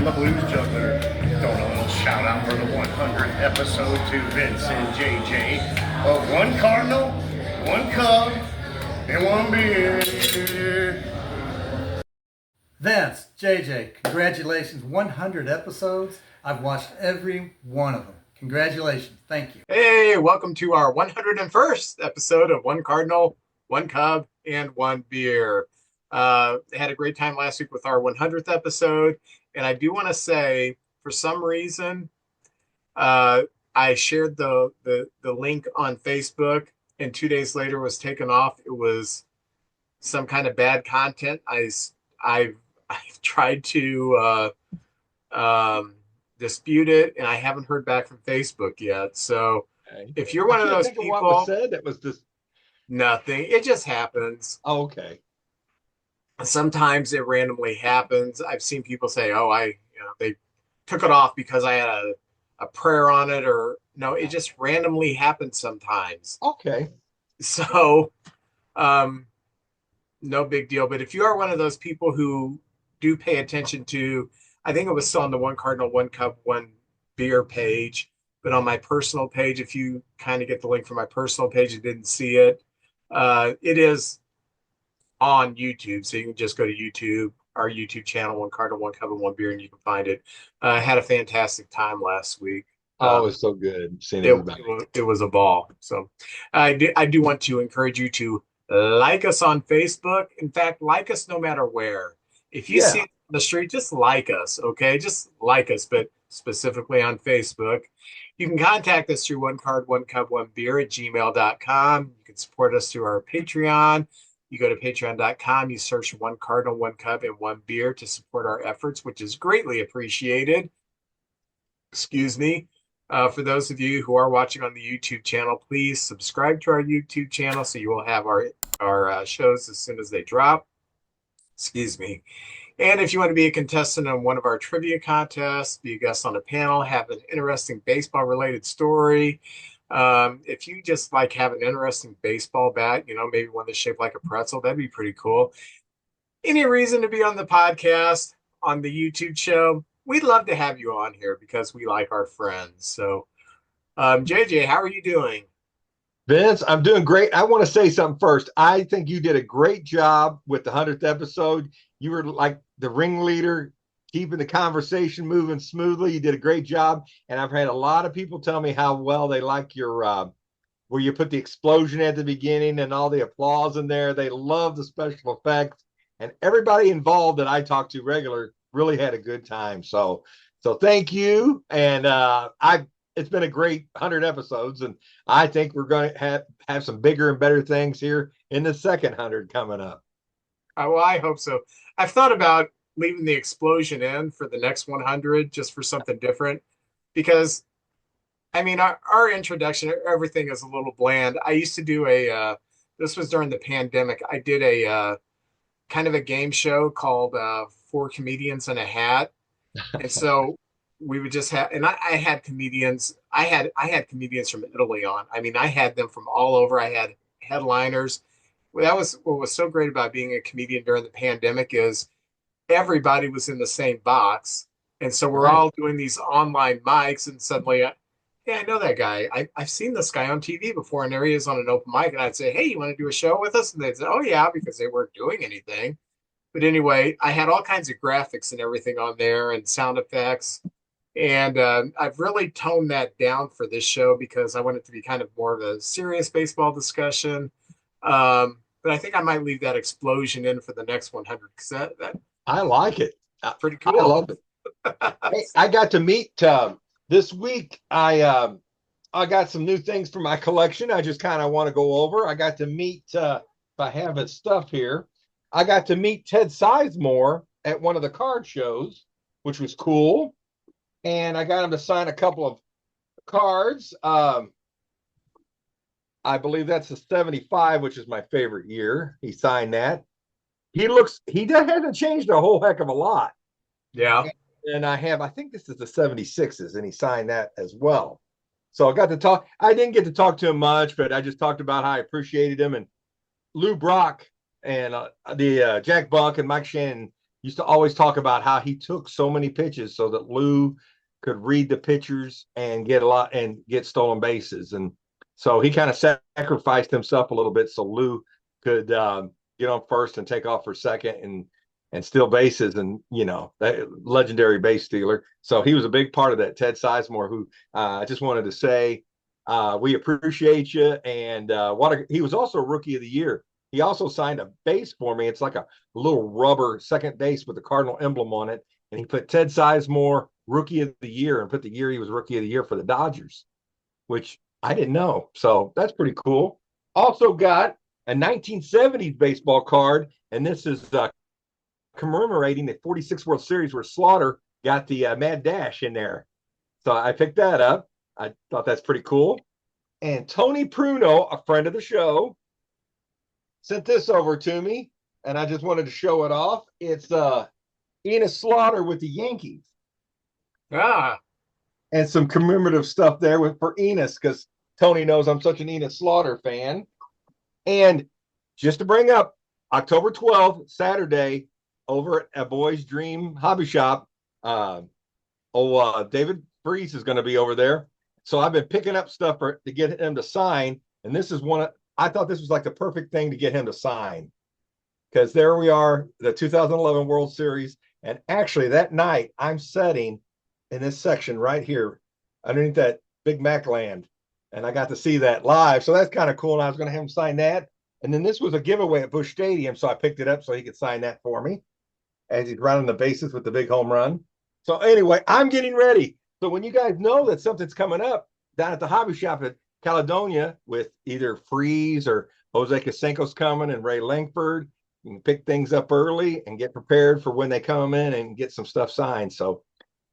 the Blues Juggler. Throwing a little shout out for the 100th episode to Vincent JJ of one Cardinal, one Cub, and one beer. Vince, JJ, congratulations. 100 episodes. I've watched every one of them. Congratulations. Thank you. Hey, welcome to our 101st episode of One Cardinal, One Cub, and One Beer. Had a great time last week with our 100th episode. And I do want to say, for some reason, I shared the link on Facebook, and 2 days later was taken off. It was some kind of bad content. I've tried to dispute it, and I haven't heard back from Facebook yet. So if you're one of those people, what was said, that was just nothing. It just happens. oh, okay. Sometimes it randomly happens. I've seen people say, they took it off because I had a prayer on it, or no, it just randomly happens sometimes. Okay. So, no big deal. But if you are one of those people who do pay attention to, I think it was still on the One Cardinal, One Cup, One Beer page, but on my personal page, if you kind of get the link from my personal page and didn't see it, it is on YouTube. So you can just go to YouTube, our YouTube channel, One Cardinal, One Cup, and One Beer, and you can find it. Had a fantastic time last week. Oh, it was so good seeing everybody. It was a ball. So I do want to encourage you to like us on Facebook. In fact, like us no matter where. If you see it on the street, just like us, okay? Just like us, but specifically on Facebook. You can contact us through One Card, One Cup, One Beer at gmail.com. You can support us through our Patreon. You go to patreon.com, you search One Cardinal, One Cup, and One Beer to support our efforts, which is greatly appreciated. Excuse me. For those of you who are watching on the YouTube channel, please subscribe to our YouTube channel so you will have our shows as soon as they drop. Excuse me. And if you want to be a contestant on one of our trivia contests, be a guest on a panel, have an interesting baseball-related story, if you just like have an interesting baseball bat, maybe one that's shaped like a pretzel, that'd be pretty cool. Any reason to be on the podcast, on the YouTube show, we'd love to have you on here because we like our friends. So, JJ, how are you doing? Vince, I'm doing great. I want to say something first. I think you did a great job with the 100th episode. You were like the ringleader, keeping the conversation moving smoothly. You did a great job. And I've had a lot of people tell me how well they like your, where you put the explosion at the beginning and all the applause in there. They love the special effects. And everybody involved that I talked to regular really had a good time. So thank you. And it's been a great 100 episodes, and I think we're going to have some bigger and better things here in the second 100 coming up. Well, I hope so. I've thought about leaving the explosion in for the next 100 just for something different, because I mean, our introduction, everything is a little bland. I used to do this was during the pandemic. I did a kind of a game show called Four Comedians in a Hat. And so we would just have, and I had comedians. I had comedians from Italy on. I mean, I had them from all over. I had headliners. Well, that was what was so great about being a comedian during the pandemic is everybody was in the same box. And so we're all doing these online mics, and suddenly, I know that guy. I've seen this guy on TV before, and there he is on an open mic. And I'd say, hey, you want to do a show with us? And they'd say, oh, yeah, because they weren't doing anything. But anyway, I had all kinds of graphics and everything on there and sound effects. And I've really toned that down for this show because I want it to be kind of more of a serious baseball discussion. But I think I might leave that explosion in for the next 100 because that I like it. Pretty cool. I love it. Hey, I got to meet this week. I got some new things for my collection. I just kind of want to go over. I got to meet, if I have his stuff here, I got to meet Ted Sizemore at one of the card shows, which was cool. And I got him to sign a couple of cards. I believe that's the 75, which is my favorite year. He signed that. He hasn't changed a whole heck of a lot. Yeah. And I think this is the 76s, and he signed that as well. So I got to talk. I didn't get to talk to him much, but I just talked about how I appreciated him. And Lou Brock and the Jack Buck and Mike Shannon used to always talk about how he took so many pitches so that Lou could read the pitchers and get a lot and get stolen bases. And so he kind of sacrificed himself a little bit so Lou could get on first and take off for second and steal bases, and that legendary base stealer. So he was a big part of that. Ted Sizemore, who I just wanted to say we appreciate you. And he was also Rookie of the Year. He also signed a base for me. It's like a little rubber second base with the Cardinal emblem on it. And he put Ted Sizemore Rookie of the Year and put the year he was Rookie of the Year for the Dodgers, which I didn't know. So that's pretty cool. Also got a 1970s baseball card, and this is commemorating the 46 World Series where Slaughter got the Mad Dash in there. So I picked that up. I thought that's pretty cool. And Tony Pruno, a friend of the show, sent this over to me, and I just wanted to show it off. It's Enos Slaughter with the Yankees. And some commemorative stuff there for Enos, because Tony knows I'm such an Enos Slaughter fan. And just to bring up, October 12th, Saturday, over at a Boy's Dream Hobby Shop, David Freese is going to be over there. So I've been picking up stuff to get him to sign. And this is I thought this was like the perfect thing to get him to sign. Because there we are, the 2011 World Series. And actually that night, I'm sitting in this section right here underneath that Big Mac land. And I got to see that live. So that's kind of cool. And I was going to have him sign that. And then this was a giveaway at Busch Stadium. So I picked it up so he could sign that for me as he's running the bases with the big home run. So anyway, I'm getting ready. So when you guys know that something's coming up down at the hobby shop at Caledonia with either Freeze or Jose Canseco's coming and Ray Langford, you can pick things up early and get prepared for when they come in and get some stuff signed. So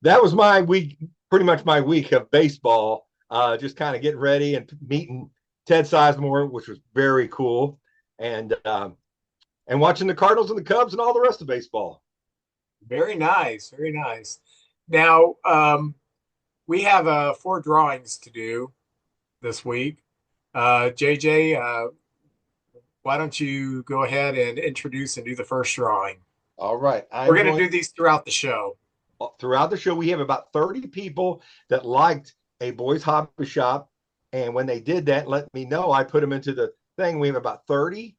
that was my week, pretty much my week of baseball, just kind of getting ready and meeting Ted Sizemore, which was very cool, and watching the Cardinals and the Cubs and all the rest of baseball. Very nice. Very nice. Now, we have 4 drawings to do this week. JJ, why don't you go ahead and introduce and do the first drawing? All right. We're going to do these throughout the show. Throughout the show, we have about 30 people that liked a Boys Hobby Shop. And when they did that, let me know. I put them into the thing. We have about 30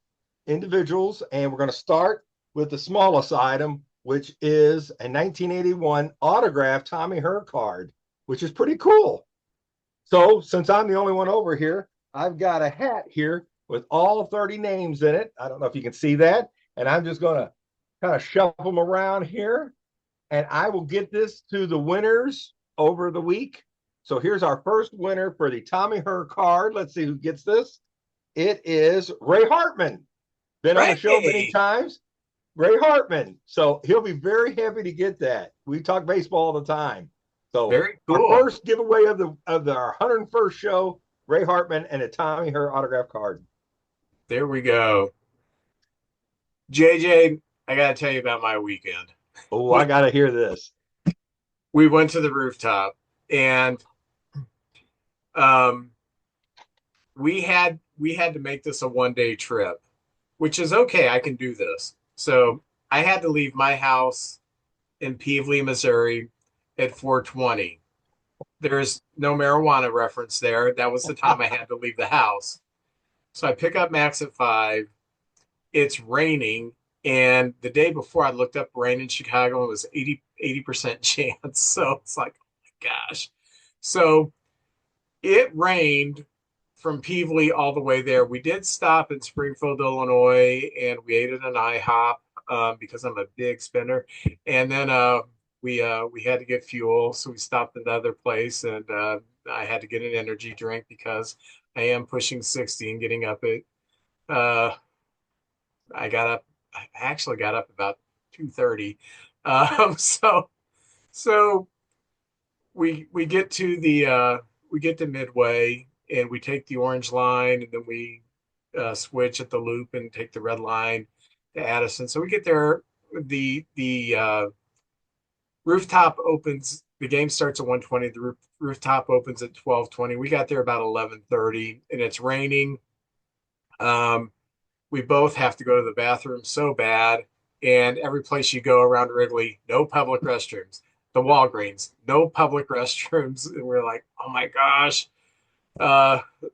individuals, and we're going to start with the smallest item, which is a 1981 autographed Tommy Herr card, which is pretty cool. So since I'm the only one over here, I've got a hat here with all 30 names in it. I don't know if you can see that. And I'm just going to kind of shuffle them around here. And I will get this to the winners over the week. So here's our first winner for the Tommy Herr card. Let's see who gets this. It is Ray Hartman. Been on the show many times. Ray Hartman. So he'll be very happy to get that. We talk baseball all the time. So very cool. Our first giveaway of our 101st show, Ray Hartman and a Tommy Herr autograph card. There we go. JJ, I got to tell you about my weekend. Oh, I got to hear this. We went to the rooftop, and we had to make this a one-day trip, which is okay. I can do this. So I had to leave my house in Peevely, Missouri at 4:20. There's no marijuana reference there. That was the time I had to leave the house. So I pick up Max at 5. It's raining. And the day before I looked up rain in Chicago, it was 80% chance. So it's like, oh my gosh. So it rained from Peevely all the way there. We did stop in Springfield, Illinois, and we ate at an IHOP because I'm a big spender. And then we had to get fuel, so we stopped at another place, and I had to get an energy drink because I am pushing 60 and getting up at I actually got up about 2:30. So we get to Midway, and we take the orange line, and then we switch at the loop and take the red line to Addison. So we get there. The rooftop opens. The game starts at 1:20. The rooftop opens at 12:20. We got there about 11:30, and it's raining. We both have to go to the bathroom so bad, and every place you go around Wrigley, no public restrooms. The Walgreens, no public restrooms. And we're like, oh my gosh.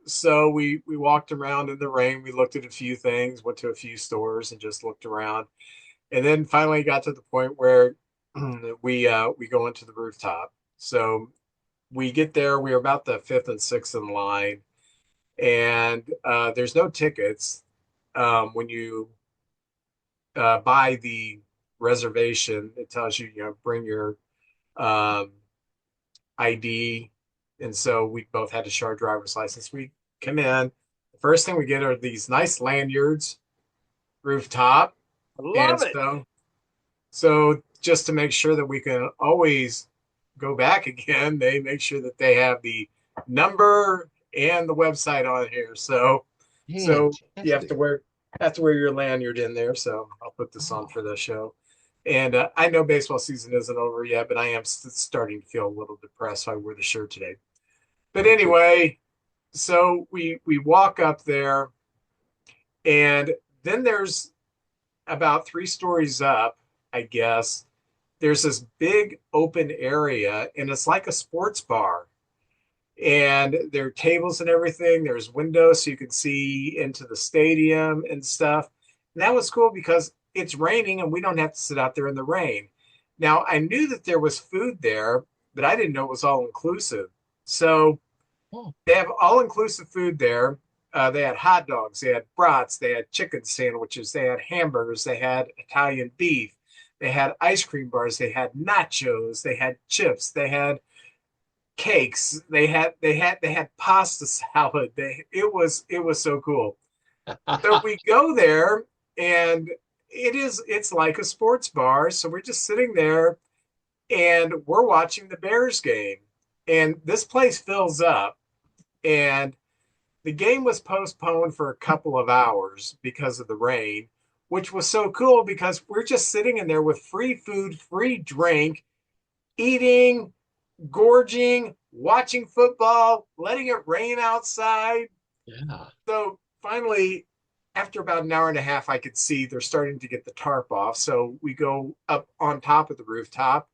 So we walked around in the rain. We looked at a few things, went to a few stores and just looked around. And then finally got to the point where we go into the rooftop. So we get there. We're about the fifth and sixth in line, and there's no tickets when you buy the reservation. It tells you, bring your ID, and so we both had to show our driver's license. We come in. The first thing we get are these nice lanyards, rooftop. Love it. So just to make sure that we can always go back again, they make sure that they have the number and the website on here. So you have to wear your lanyard in there. So I'll put this on for the show. And I know baseball season isn't over yet, but I am starting to feel a little depressed. So I wore the shirt today. But anyway, so we walk up there, and then there's about 3 stories up, I guess, there's this big open area, and it's like a sports bar. And there are tables and everything. There's windows so you can see into the stadium and stuff. And that was cool because it's raining and we don't have to sit out there in the rain. Now, I knew that there was food there, but I didn't know it was all inclusive. So they have all inclusive food there. They had hot dogs, they had brats, they had chicken sandwiches, they had hamburgers, they had Italian beef, they had ice cream bars, they had nachos, they had chips, they had cakes, they had pasta salad. It was so cool. So we go there, and it's like a sports bar. So we're just sitting there, and we're watching the Bears game, and this place fills up, and the game was postponed for a couple of hours because of the rain, which was so cool because we're just sitting in there with free food, free drink, eating, gorging, watching football, letting it rain outside. Yeah. So finally, after about an hour and a half, I could see they're starting to get the tarp off. So we go up on top of the rooftop,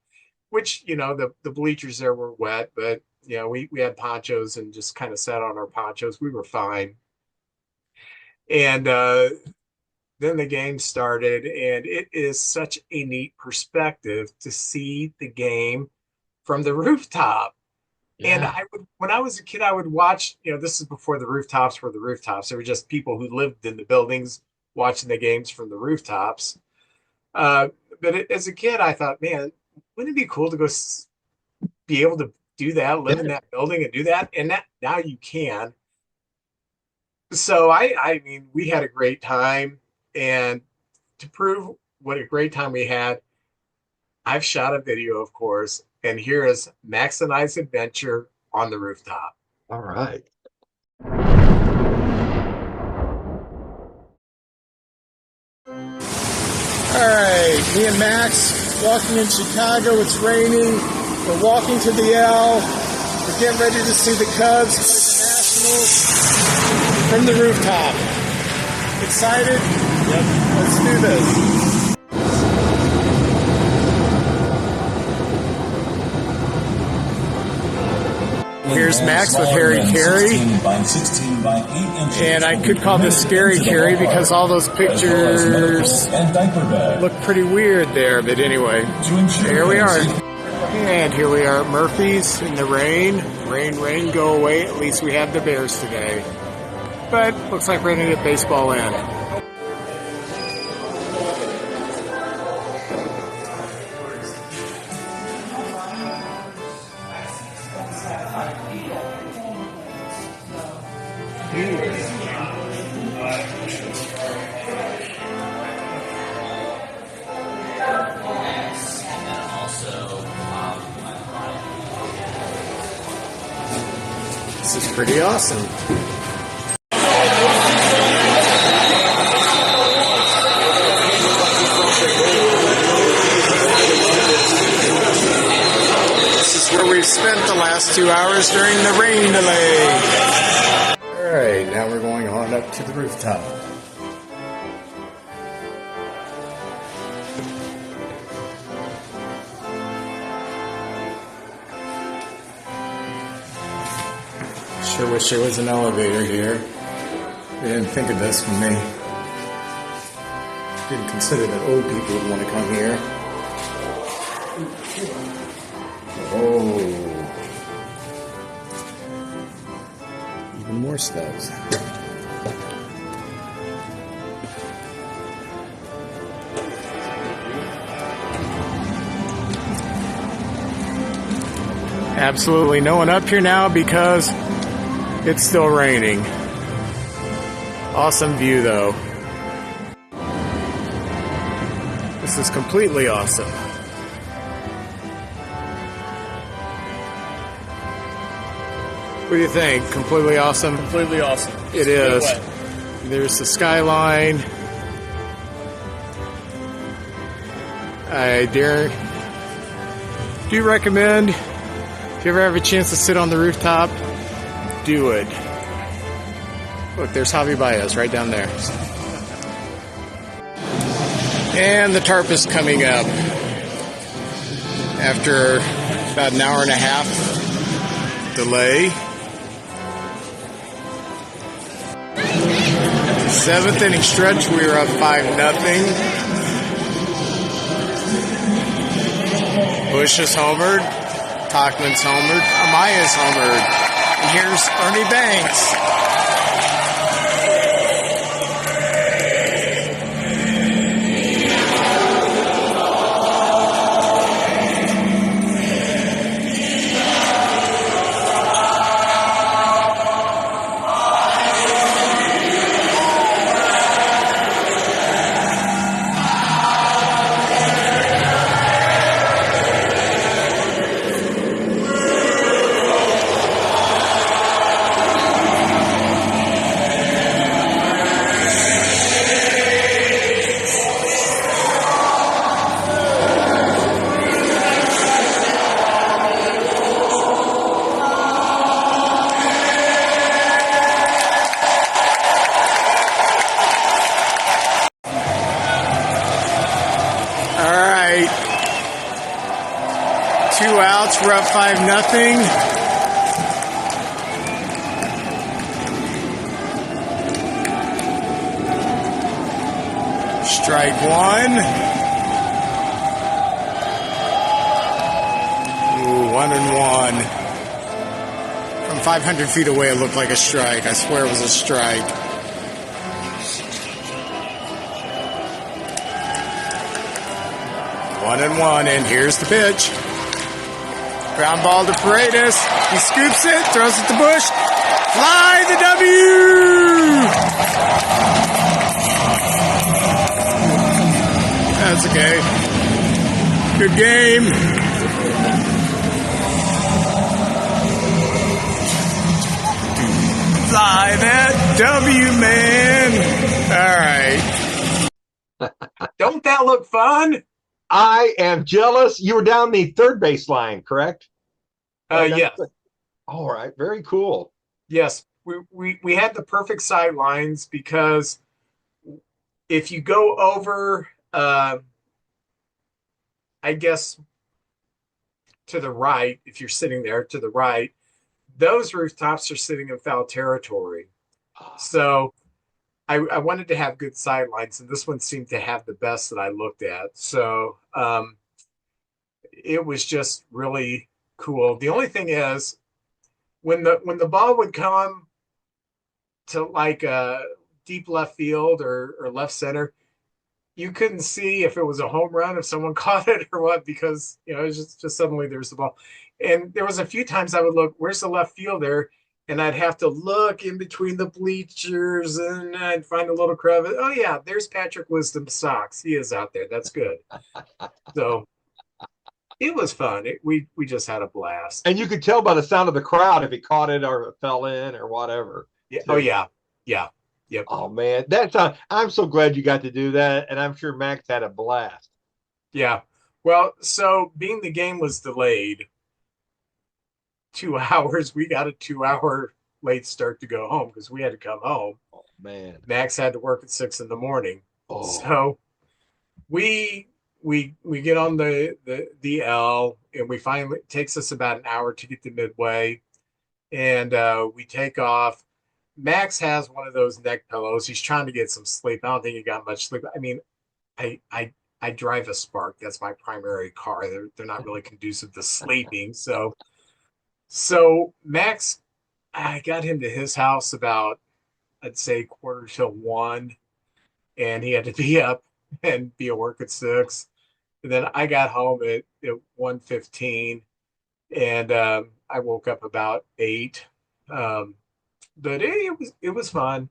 which, the bleachers there were wet, but we had ponchos and just kind of sat on our ponchos. We were fine. And then the game started, and it is such a neat perspective to see the game from the rooftop. Yeah. And when I was a kid, I would watch, this is before the rooftops were the rooftops. There were just people who lived in the buildings watching the games from the rooftops. But as a kid, I thought, man, wouldn't it be cool to go be able to do that, live in that building and do that? And now you can. So I mean, we had a great time, and to prove what a great time we had, I've shot a video, of course, and here is Max and I's adventure on the rooftop. All right. All right, me and Max walking in Chicago. It's raining. We're walking to the L. We're getting ready to see the Cubs play the Nationals from the rooftop. Excited? Yep. Let's do this. Here's Max with Harry Carey. And I could call this Scary Carey because all those pictures look pretty weird there. But anyway, here we are. And here we are at Murphy's in the rain. Rain, go away. At least we have the Bears today. But looks like we're going to get baseball in. This is pretty awesome. This is where we've spent the last 2 hours during the rain delay. All right, now we're going on up to the rooftop. Sure wish there was an elevator here. We didn't think of this when they didn't consider that old people would want to come here. Oh. Even more stubs. Absolutely no one up here now because it's still raining. Awesome view though. This is completely awesome. What do you think? Completely awesome? Completely awesome. It is. There's the skyline. I do recommend, if you ever have a chance to sit on the rooftop, do it. Look, there's Javi Baez right down there. And the tarp is coming up after about an hour and a half delay. Seventh inning stretch, we were up 5-0. Bush is homered, Tachman's homered, Amaya's homered, and here's Ernie Banks. Two outs, we're up 5-0. Strike one. Ooh, 1-1. From 500 feet away, it looked like a strike. I swear it was a strike. One and one, and here's the pitch. Ground ball to Paredes. He scoops it, throws it to Bush. Fly the W! That's okay. Good game. Fly that W, man. All right. Don't that look fun? I am jealous. You were down the third base line, correct? Yes. All right. Very cool. Yes. We had the perfect sight lines because if you go over, I guess, to the right, if you're sitting there to the right, those rooftops are sitting in foul territory. So I wanted to have good sidelines, and this one seemed to have the best that I looked at. So it was just really cool. The only thing is, when the ball would come to like a deep left field or left center, you couldn't see if it was a home run, if someone caught it or what, because it was just suddenly there's the ball. And there was a few times I would look, where's the left fielder? And I'd have to look in between the bleachers and I'd find a little crevice. Oh, yeah, there's Patrick Wisdom's socks. He is out there. That's good. So it was fun. We just had a blast. And you could tell by the sound of the crowd if he caught it or it fell in or whatever. Yeah. Oh, yeah. Yeah. Yep. Oh, man. I'm so glad you got to do that. And I'm sure Max had a blast. Yeah. Well, so being the game was delayed 2 hours, we got a 2-hour late start to go home because we had to come home. Oh, man. Max had to work at 6 a.m. Oh. So we get on the L, and we finally, it takes us about an hour to get to Midway, and we take off. Max has one of those neck pillows. He's trying to get some sleep. I don't think he got much sleep. I mean, I drive a Spark. That's my primary car. They're not really conducive to sleeping. So Max, I got him to his house about, I'd say, quarter till 1, and he had to be up and be at work at 6. And then I got home at 1:15, and I woke up about 8. But it was fun.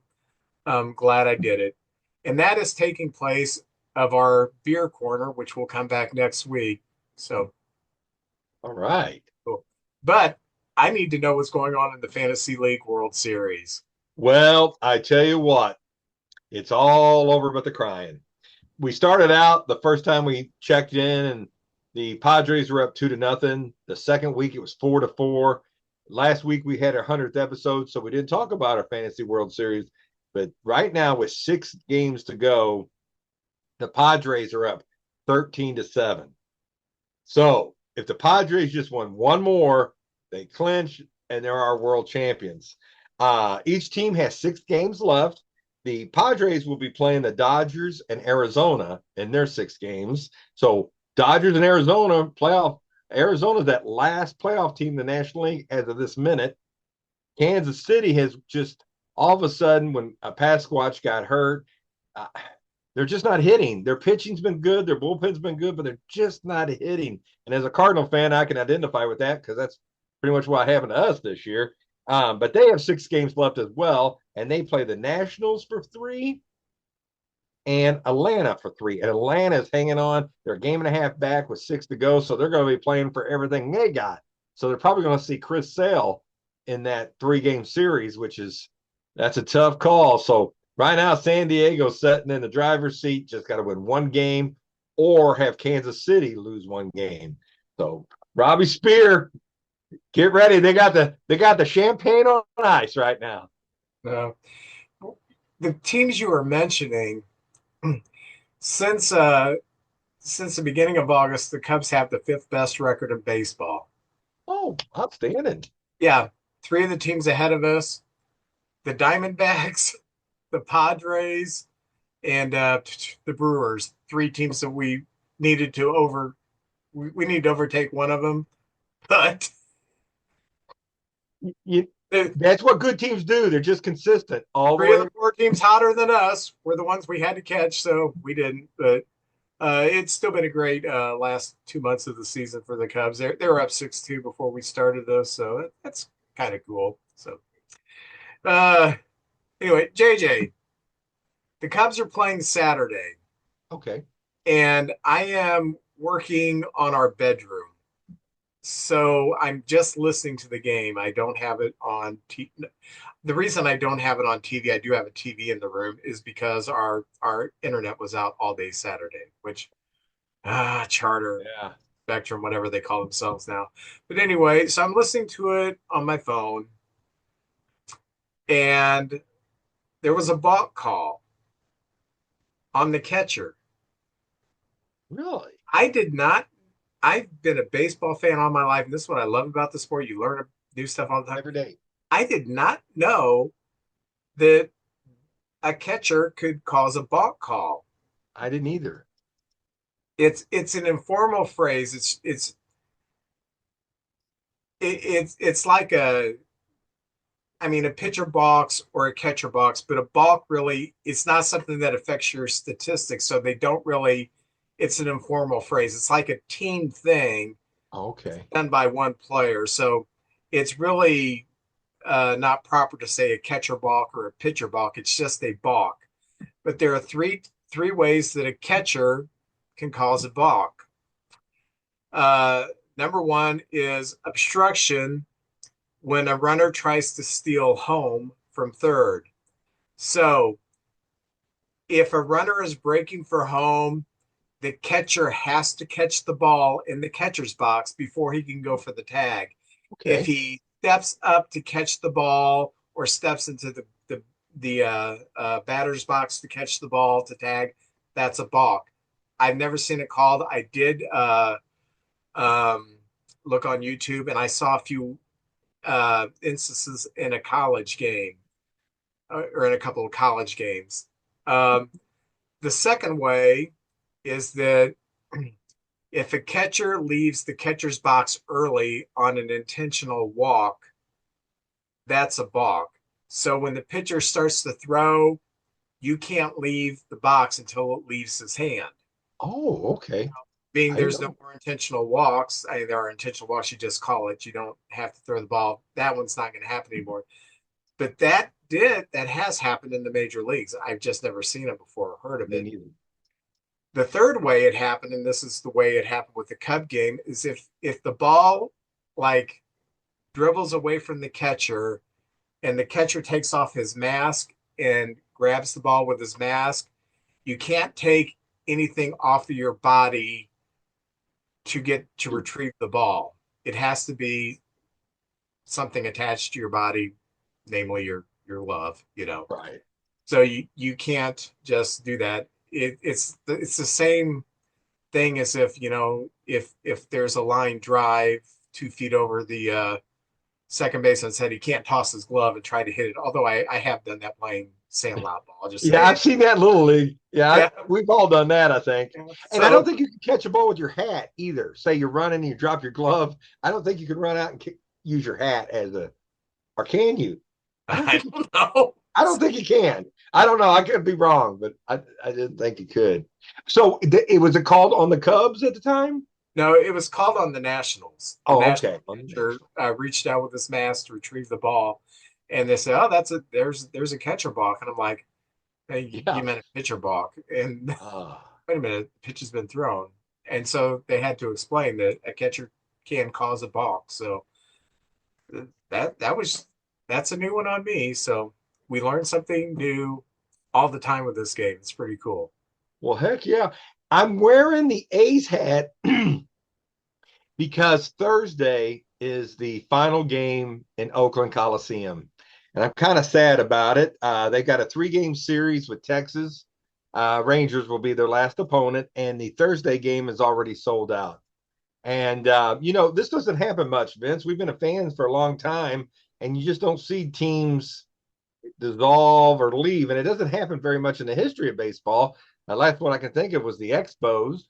I'm glad I did it. And that is taking place of our beer corner, which will come back next week. So, All right. cool. But I need to know what's going on in the Fantasy League World Series. Well, I tell you what, it's all over but the crying. We started out the first time we checked in, and the Padres were up 2-0. The second week it was 4-4. Last week we had our 100th episode, so we didn't talk about our Fantasy World Series. But right now, with 6 games to go, the Padres are up 13-7. So if the Padres just won one more, they clinch and they're our world champions. Each team has 6 games left. The Padres will be playing the Dodgers and Arizona in their 6 games. So Dodgers and Arizona playoff. Arizona's that last playoff team in the National League as of this minute. Kansas City has just all of a sudden, when a Pasquatch got hurt, they're just not hitting. Their pitching's been good. Their bullpen's been good, but they're just not hitting. And as a Cardinal fan, I can identify with that because that's pretty much what happened to us this year. But they have 6 games left as well, and they play the Nationals for 3 and Atlanta for 3. And Atlanta's hanging on. They're a game and a half back with 6 to go, so they're going to be playing for everything they got. So they're probably going to see Chris Sale in that 3-game series, that's a tough call. So right now, San Diego's sitting in the driver's seat, just got to win 1 game or have Kansas City lose 1 game. So Robbie Spear, get ready. They got the champagne on ice right now. The teams you were mentioning, since the beginning of August, the Cubs have the 5th best record in baseball. Oh, outstanding. Yeah, 3 of the teams ahead of us, the Diamondbacks, the Padres, and the Brewers. 3 teams that we needed to we need to overtake one of them. But that's what good teams do. They're just consistent. All 3 of the 4 teams hotter than us were the ones we had to catch, so we didn't. But it's still been a great last 2 months of the season for the Cubs. They were up 6-2 before we started this, so that's kind of cool. So anyway, JJ, the Cubs are playing Saturday. Okay. And I am working on our bedroom. So I'm just listening to the game. I don't have it on TV. The reason I don't have it on TV, I do have a TV in the room, is because our internet was out all day Saturday, which Charter, Spectrum, whatever they call themselves now. But anyway, so I'm listening to it on my phone, and there was a balk call on the catcher. Really? I've been a baseball fan all my life, and this is what I love about the sport. You learn new stuff all the time. Every day. I did not know that a catcher could cause a balk call. I didn't either. It's an informal phrase. It's like a pitcher balks or a catcher balks, but a balk really, it's not something that affects your statistics. So they don't really. It's an informal phrase. It's like a team thing. Okay. Done by one player. So it's really not proper to say a catcher balk or a pitcher balk. It's just a balk. But there are three ways that a catcher can cause a balk. Number 1 is obstruction, when a runner tries to steal home from third. So if a runner is breaking for home, the catcher has to catch the ball in the catcher's box before he can go for the tag. Okay. If he steps up to catch the ball or steps into the batter's box to catch the ball to tag, that's a balk. I've never seen it called. I did look on YouTube, and I saw a few instances in a college game or in a couple of college games. The second way is that if a catcher leaves the catcher's box early on an intentional walk, that's a balk. So when the pitcher starts to throw, you can't leave the box until it leaves his hand. Oh, okay. Being I there's know. no more intentional walks. I mean, there are intentional walks, you just call it. You don't have to throw the ball. That one's not going to happen anymore. But that has happened in the major leagues. I've just never seen it before or heard of Me it. neither. The third way it happened, and this is the way it happened with the Cub game, is if the ball like dribbles away from the catcher and the catcher takes off his mask and grabs the ball with his mask, you can't take anything off of your body to get to retrieve the ball. It has to be something attached to your body, namely your glove, you know. Right. So you can't just do that. It's the same thing as if, you know, if there's a line drive 2 feet over the second baseman's head, he can't toss his glove and try to hit it. Although I have done that playing sandlot ball. I'll just say, Yeah, I've seen that in Little League. Yeah, yeah. we've all done that, I think. And I So don't think you can catch a ball with your hat either. Say you're running and you drop your glove. I don't think you can run out and use your hat or can you? I don't know. I don't think you can. I don't know. I could be wrong, but I didn't think you could. So it was it called on the Cubs at the time? No, it was called on the Nationals. The Oh, National okay. catcher reached out with his mask to retrieve the ball, and they said, "Oh, there's a catcher balk," and I'm like, "Hey, Yeah. you meant a pitcher balk?" And wait a minute, the pitch has been thrown, and so they had to explain that a catcher can cause a balk. So that's a new one on me. So we learn something new all the time with this game. It's pretty cool. Well, heck yeah. I'm wearing the A's hat because Thursday is the final game in Oakland Coliseum. And I'm kind of sad about it. They got a 3-game series with Texas. Rangers will be their last opponent, and the Thursday game is already sold out. And, this doesn't happen much, Vince. We've been a fan for a long time, and you just don't see teams dissolve or leave. And it doesn't happen very much in the history of baseball. The last one I can think of was the Expos.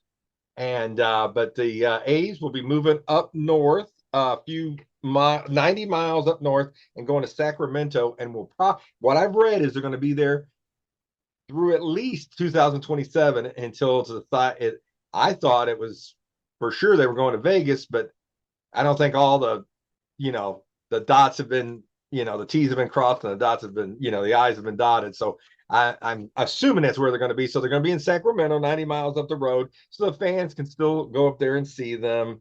And but the A's will be moving up north a few 90 miles up north and going to Sacramento. And what I've read is they're going to be there through at least 2027 until I thought it was for sure they were going to Vegas, but I don't think all the dots have been, the T's have been crossed and the dots have been, the I's have been dotted. So I'm assuming that's where they're going to be. So they're going to be in Sacramento, 90 miles up the road, so the fans can still go up there and see them.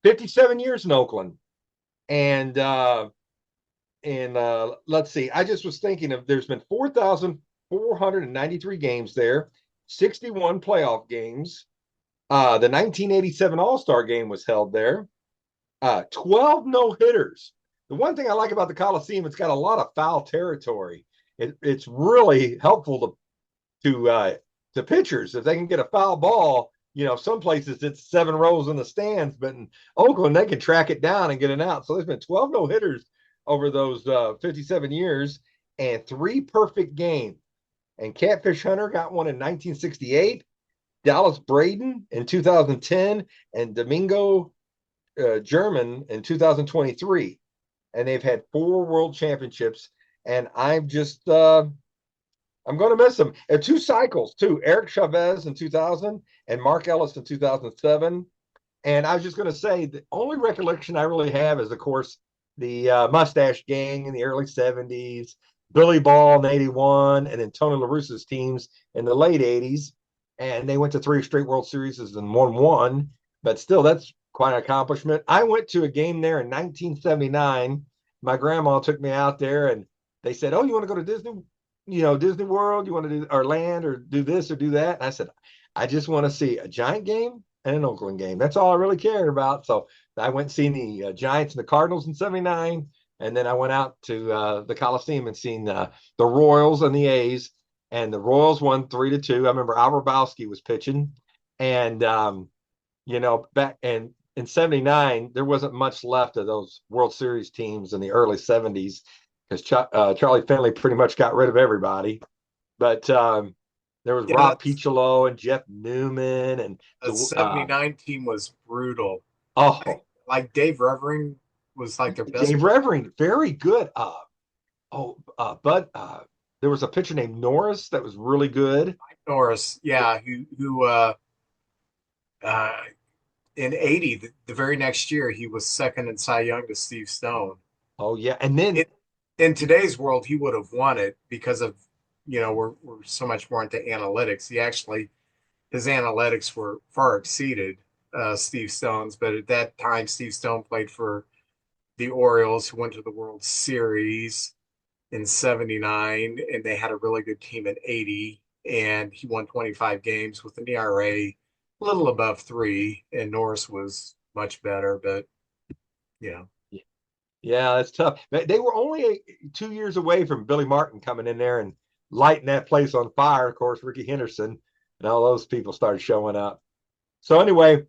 57 years in Oakland. And let's see, I just was thinking there's been 4,493 games there, 61 playoff games. The 1987 All-Star game was held there. 12 no-hitters. The one thing I like about the Coliseum, it's got a lot of foul territory. It's really helpful to pitchers if they can get a foul ball. Some places it's 7 rows in the stands, but in Oakland they can track it down and get it out. So there's been 12 no hitters over those 57 years and 3 perfect games. And Catfish Hunter got one in 1968, Dallas Braden in 2010, and Domingo German in 2023. And they've had 4 world championships. And I'm just I'm going to miss them. And 2 cycles, too. Eric Chavez in 2000 and Mark Ellis in 2007. And I was just going to say, the only recollection I really have is, of course, the Mustache Gang in the early 70s, Billy Ball in 81, and then Tony La Russa's teams in the late 80s. And they went to 3 straight World Series and won 1. But still, that's quite an accomplishment. I went to a game there in 1979. My grandma took me out there, and they said, "Oh, you want to go to Disney? Disney World? You want to do or land or do this or do that?" And I said, "I just want to see a Giant game and an Oakland game. That's all I really cared about." So I went and seen the Giants and the Cardinals in '79, and then I went out to the Coliseum and seen the Royals and the A's. And the Royals won 3-2. I remember Al Hrabowski was pitching, and in '79, there wasn't much left of those World Series teams in the early '70s because Charlie Finley pretty much got rid of everybody. But there was Yeah, Rob Piccolo and Jeff Newman and the '79 team was brutal. oh, Like Dave Revering was like their best. Dave Revering, very good. But there was a pitcher named Norris that was really good. Norris, yeah, who uh, in '80, the very next year, he was second in Cy Young to Steve Stone. Oh yeah, and then In today's world, he would have won it because of, we're so much more into analytics. His analytics were far exceeded Steve Stone's, but at that time, Steve Stone played for the Orioles, who went to the World Series in '79, and they had a really good team in '80, and he won 25 games with an ERA a little above 3, and Norris was much better, but you know. yeah, it's tough. They were only 2 years away from Billy Martin coming in there and lighting that place on fire. Of course, Ricky Henderson and all those people started showing up. So anyway,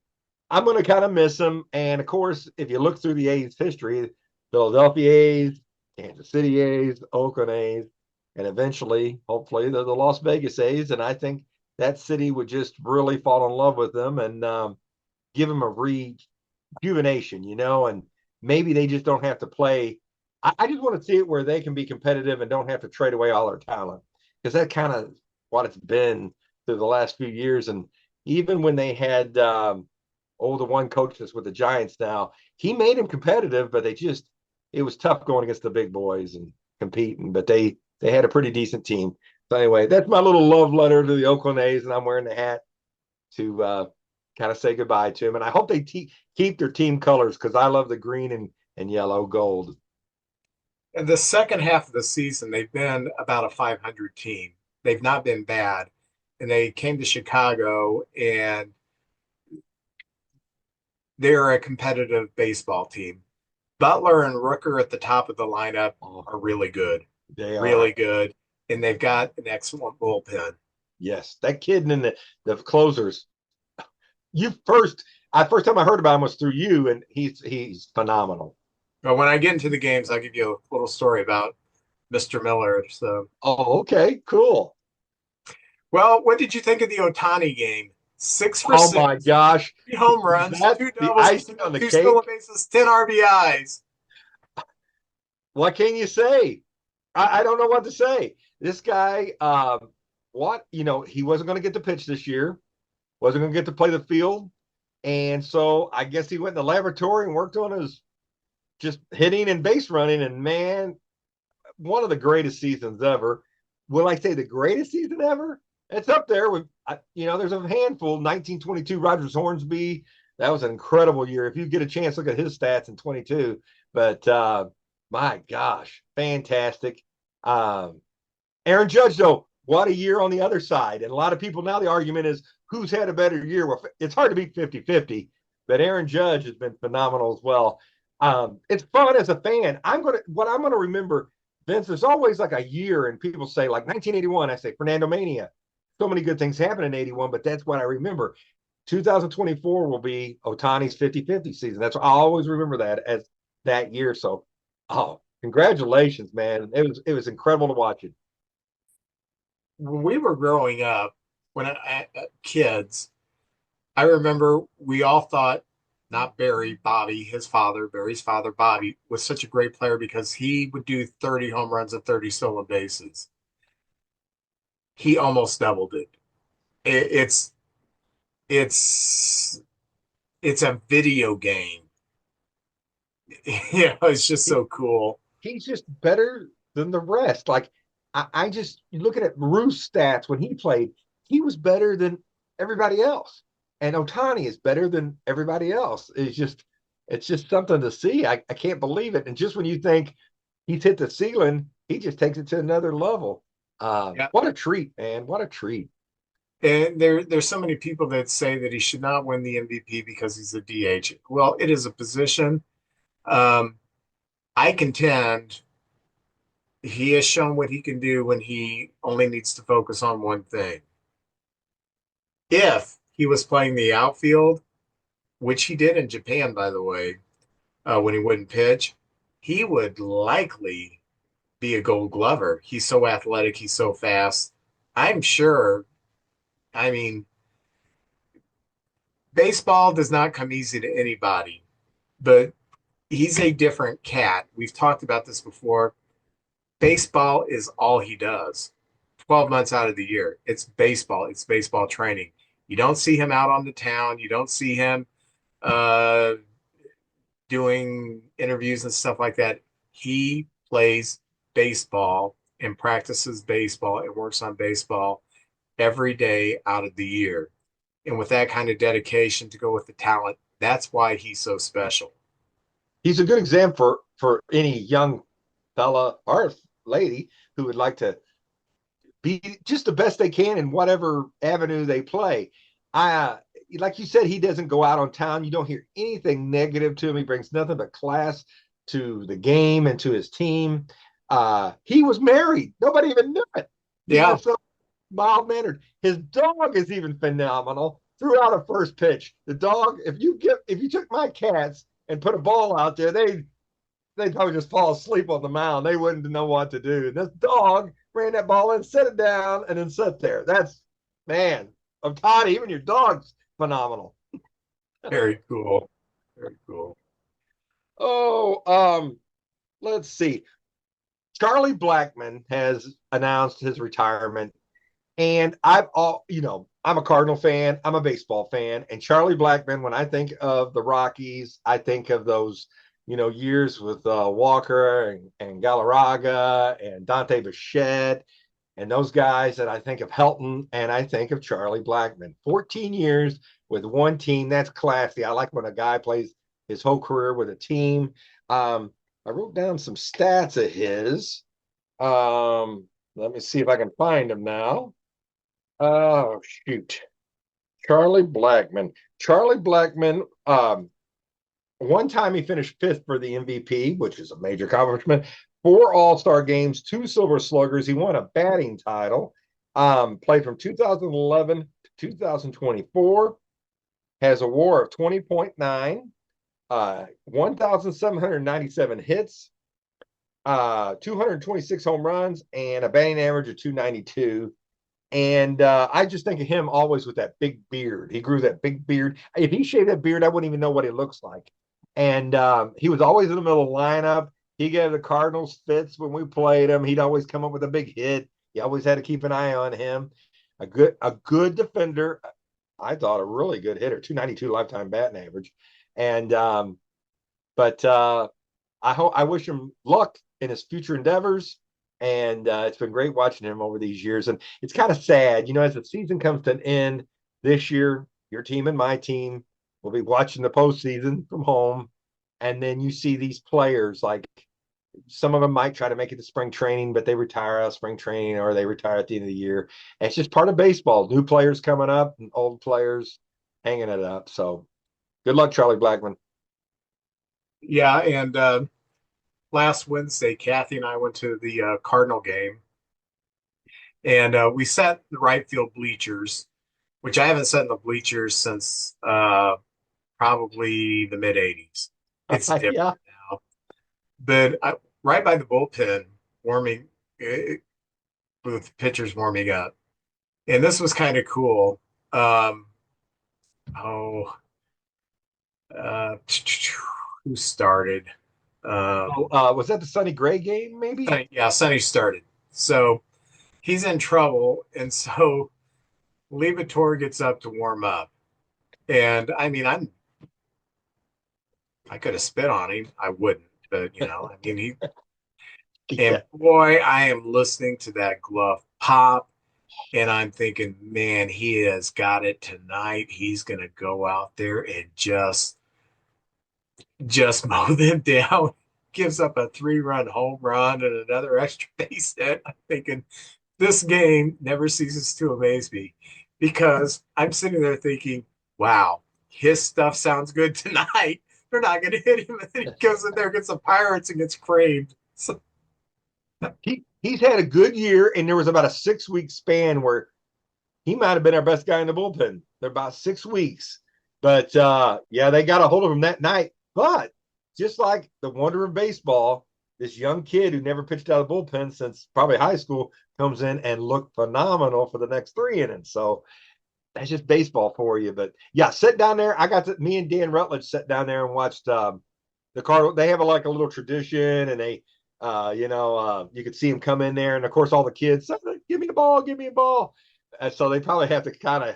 I'm going to kind of miss them. And of course, if you look through the A's history, Philadelphia A's, Kansas City A's, Oakland A's, and eventually, hopefully, the Las Vegas A's. And I think that city would just really fall in love with them and give them a rejuvenation, and maybe they just don't have to play. I just want to see it where they can be competitive and don't have to trade away all their talent, because that's kind of what it's been through the last few years. And even when they had the one coach that's with the Giants now, he made him competitive, but it was tough going against the big boys and competing, but they had a pretty decent team. So anyway, that's my little love letter to the Oakland A's, and I'm wearing the hat to kind of say goodbye to them. And I hope they keep their team colors, because I love the green and yellow gold. In the second half of the season, they've been about a 500 team. They've not been bad. And they came to Chicago, and they're a competitive baseball team. Butler and Rooker at the top of the lineup are really good. They are really good. And they've got an excellent bullpen. Yes, that kid and the closers. First time I heard about him was through you, and he's phenomenal. But when I get into the games, I'll give you a little story about Mr. Miller. So, okay, cool. Well, what did you think of the Ohtani game? 6 for 6. Oh my gosh! 3 home runs, 2 doubles, 2 stolen bases, 10 RBIs. What can you say? I don't know what to say. This guy, he wasn't going to get to pitch this year, wasn't going to get to play the field, and so I guess he went in the laboratory and worked on his just hitting and base running. And man, one of the greatest seasons ever. Will I say the greatest season ever? It's up there with, there's a handful. 1922 Rogers Hornsby. That was an incredible year. If you get a chance, look at his stats in 22. But my gosh, fantastic. Aaron Judge, though, what a year on the other side. And a lot of people now, the argument is who's had a better year. Well, it's hard to beat 50-50, but Aaron Judge has been phenomenal as well. It's fun as a fan. What I'm gonna remember, Vince, there's always like a year, and people say like 1981. I say Fernando Mania. So many good things happened in 81, but that's what I remember. 2024 will be Ohtani's 50-50 season. I always remember that as that year. So, congratulations, man. It was incredible to watch it. When we were growing up, kids, I remember we all thought, not Barry, Bobby, Barry's father, Bobby, was such a great player because he would do 30 home runs and 30 stolen bases. He almost doubled it. It's a video game. It's just so cool. He's just better than the rest. Like you looking at Ruth's stats when he played, he was better than everybody else. And Ohtani is better than everybody else. It's just something to see. I can't believe it. And just when you think he's hit the ceiling, he just takes it to another level. What a treat, man. What a treat. And there's so many people that say that he should not win the MVP because he's a DH. Well, it is a position. I contend he has shown what he can do when he only needs to focus on one thing. If he was playing the outfield, which he did in Japan, by the way, when he wouldn't pitch, he would likely be a Gold Glover. He's so athletic, he's so fast. I'm sure. I mean, baseball does not come easy to anybody, but he's a different cat. We've talked about this before. Baseball is all he does. 12 months out of the year. It's baseball. It's baseball training. You don't see him out on the town. You don't see him doing interviews and stuff like that. He plays baseball and practices baseball and works on baseball every day out of the year. And with that kind of dedication to go with the talent, that's why he's so special. He's a good example for any young fella or lady who would like to be just the best they can in whatever avenue they play. Like you said, he doesn't go out on town. You don't hear anything negative to him. He brings nothing but class to the game and to his team. He was married. Nobody even knew it. Yeah. So mild mannered. His dog is even phenomenal. Threw out a first pitch. The dog, if you took my cats and put a ball out there, they'd probably just fall asleep on the mound. They wouldn't know what to do. This dog ran that ball in, set it down, and then sit there. That's, man, Ohtani, even your dog's phenomenal. Very cool. Very cool. Oh, let's see. Charlie Blackmon has announced his retirement, and I'm a Cardinal fan. I'm a baseball fan, and Charlie Blackmon, when I think of the Rockies, I think of those, years with Walker and Galarraga and Dante Bichette and those guys, that I think of Helton, and I think of Charlie Blackmon. 14 years with one team. That's classy. I like when a guy plays his whole career with a team. I wrote down some stats of his. Let me see if I can find them now. Oh, shoot. Charlie Blackmon. One time he finished 5th for the MVP, which is a major accomplishment. 4 All-Star games, 2 Silver Sluggers. He won a batting title. Played from 2011 to 2024. Has a WAR of 20.9. 1,797 hits, 226 home runs, and a batting average of 292. And I just think of him always with that big beard. He grew that big beard. If he shaved that beard, I wouldn't even know what he looks like. And he was always in the middle of the lineup. He gave the Cardinals fits when we played him. He'd always come up with a big hit. You always had to keep an eye on him. A good defender. I thought a really good hitter. 292 lifetime batting average. And I wish him luck in his future endeavors. And it's been great watching him over these years. And it's kind of sad, as the season comes to an end this year, your team and my team will be watching the postseason from home. And then you see these players, like some of them might try to make it to spring training, but they retire out of spring training or they retire at the end of the year. And it's just part of baseball. New players coming up and old players hanging it up. So good luck, Charlie Blackmon. Yeah, and last Wednesday, Kathy and I went to the Cardinal game, and we sat in the right field bleachers, which I haven't sat in the bleachers since probably the mid '80s. It's different now, but right by the bullpen, warming with pitchers warming up, and this was kind of cool. Who started? Was that the Sonny Gray game, maybe? Yeah, Sonny started. So he's in trouble, and so Levator gets up to warm up. And I mean, I could have spit on him. I wouldn't, but he Yeah. and boy, I am listening to that glove pop, and I'm thinking, man, he has got it tonight. He's gonna go out there and just mow them down. Gives up a 3-run home run and another extra base hit. I'm thinking this game never ceases to amaze me, because I'm sitting there thinking, wow, his stuff sounds good tonight. They're not going to hit him. And then he goes in there, gets the Pirates, and gets creamed. So, He's had a good year, and there was about a 6-week span where he might have been our best guy in the bullpen. They're about 6 weeks. But yeah, they got a hold of him that night. But just like the wonder of baseball, this young kid who never pitched out of the bullpen since probably high school comes in and looked phenomenal for the next 3 innings. So that's just baseball for you. But yeah, sit down there. Me and Dan Rutledge sat down there and watched the Cardinal. They have like a little tradition, and they, you could see him come in there, and of course all the kids, give me the ball, give me a ball. And so they probably have to kind of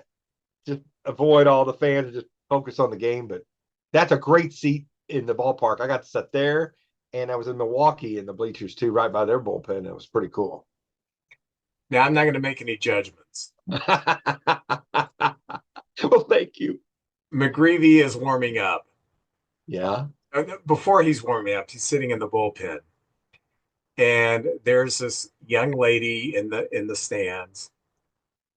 just avoid all the fans and just focus on the game. But that's a great seat in the ballpark. I got to sit there, and I was in Milwaukee in the bleachers too, right by their bullpen. It was pretty cool. Now, I'm not going to make any judgments. Well, thank you. McGreevy is warming up. Yeah. Before he's warming up, he's sitting in the bullpen. And there's this young lady in the stands,